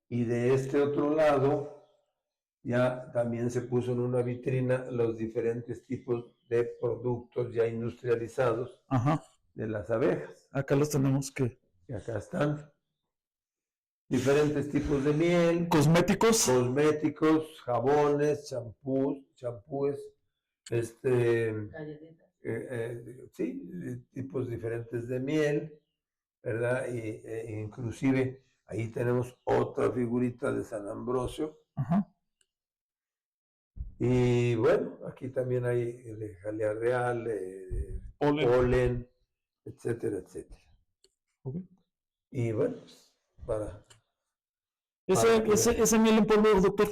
Y de este otro lado, ya también se puso en una vitrina los diferentes tipos de productos ya industrializados Ajá, de las abejas. acá los tenemos que... Y acá están. Diferentes tipos de miel, ¿Cosméticos? cosméticos, jabones, champúes, Galletitas. sí, tipos diferentes de miel, ¿verdad? Inclusive ahí tenemos otra figurita de San Ambrosio. Ajá. Y bueno, aquí también hay de jalea real, polen, etcétera, etcétera. Ok. Y bueno, pues, para... Ese miel en polvo, doctor,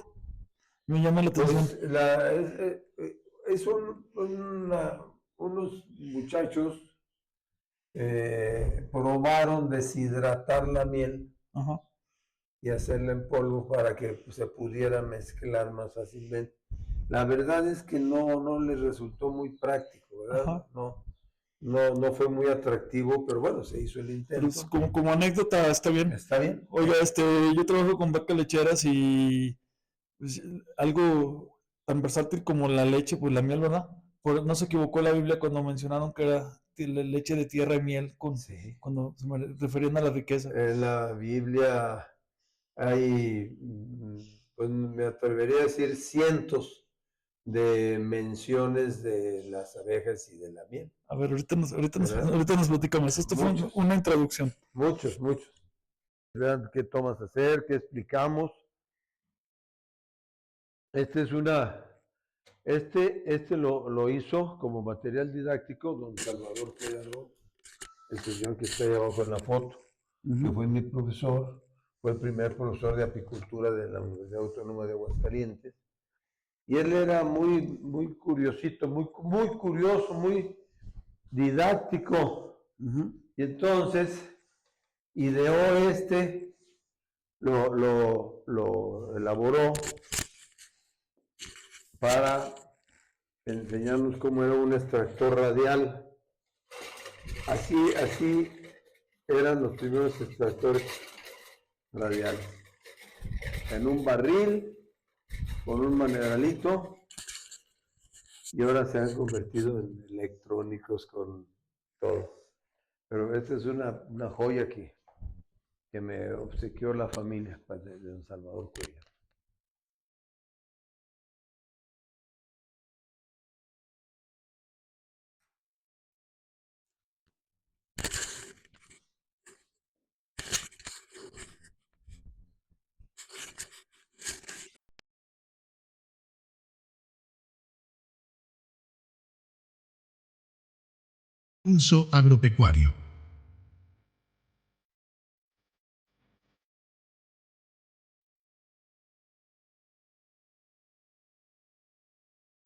me llama la atención. Pues, unos muchachos probaron deshidratar la miel Ajá. y hacerla en polvo para que se pudiera mezclar más fácilmente. La verdad es que no les resultó muy práctico, ¿verdad? Ajá. No fue muy atractivo, pero bueno, se hizo el Pero intento. como anécdota está bien. ¿Está bien? Oiga, yo trabajo con vacas lecheras y pues, algo tan versátil como la leche, pues la miel, ¿verdad? No se equivocó la Biblia cuando mencionaron que era leche de tierra y miel Sí. cuando se referían a la riqueza. En la Biblia hay, pues me atrevería a decir, cientos de menciones de las abejas y de la miel. A ver, ahorita ¿Verdad? nos platicamos. Esto fue Muchos. una introducción. Muchos. Vean qué tomas hacer, qué explicamos. Este lo hizo como material didáctico don Salvador Cuellar, el señor que está ahí abajo en la foto, que fue mi profesor, fue el primer profesor de apicultura de la Universidad Autónoma de Aguascalientes. Y él era muy curiosito, muy curioso, muy didáctico. Y entonces ideó lo elaboró para enseñarnos cómo era un extractor radial. Así eran los primeros extractores radiales. En un barril, con un maneralito, y ahora se han convertido en electrónicos con todo. Pero esta es una joya que me obsequió la familia de don Salvador Cuellar. Pulso Agropecuario.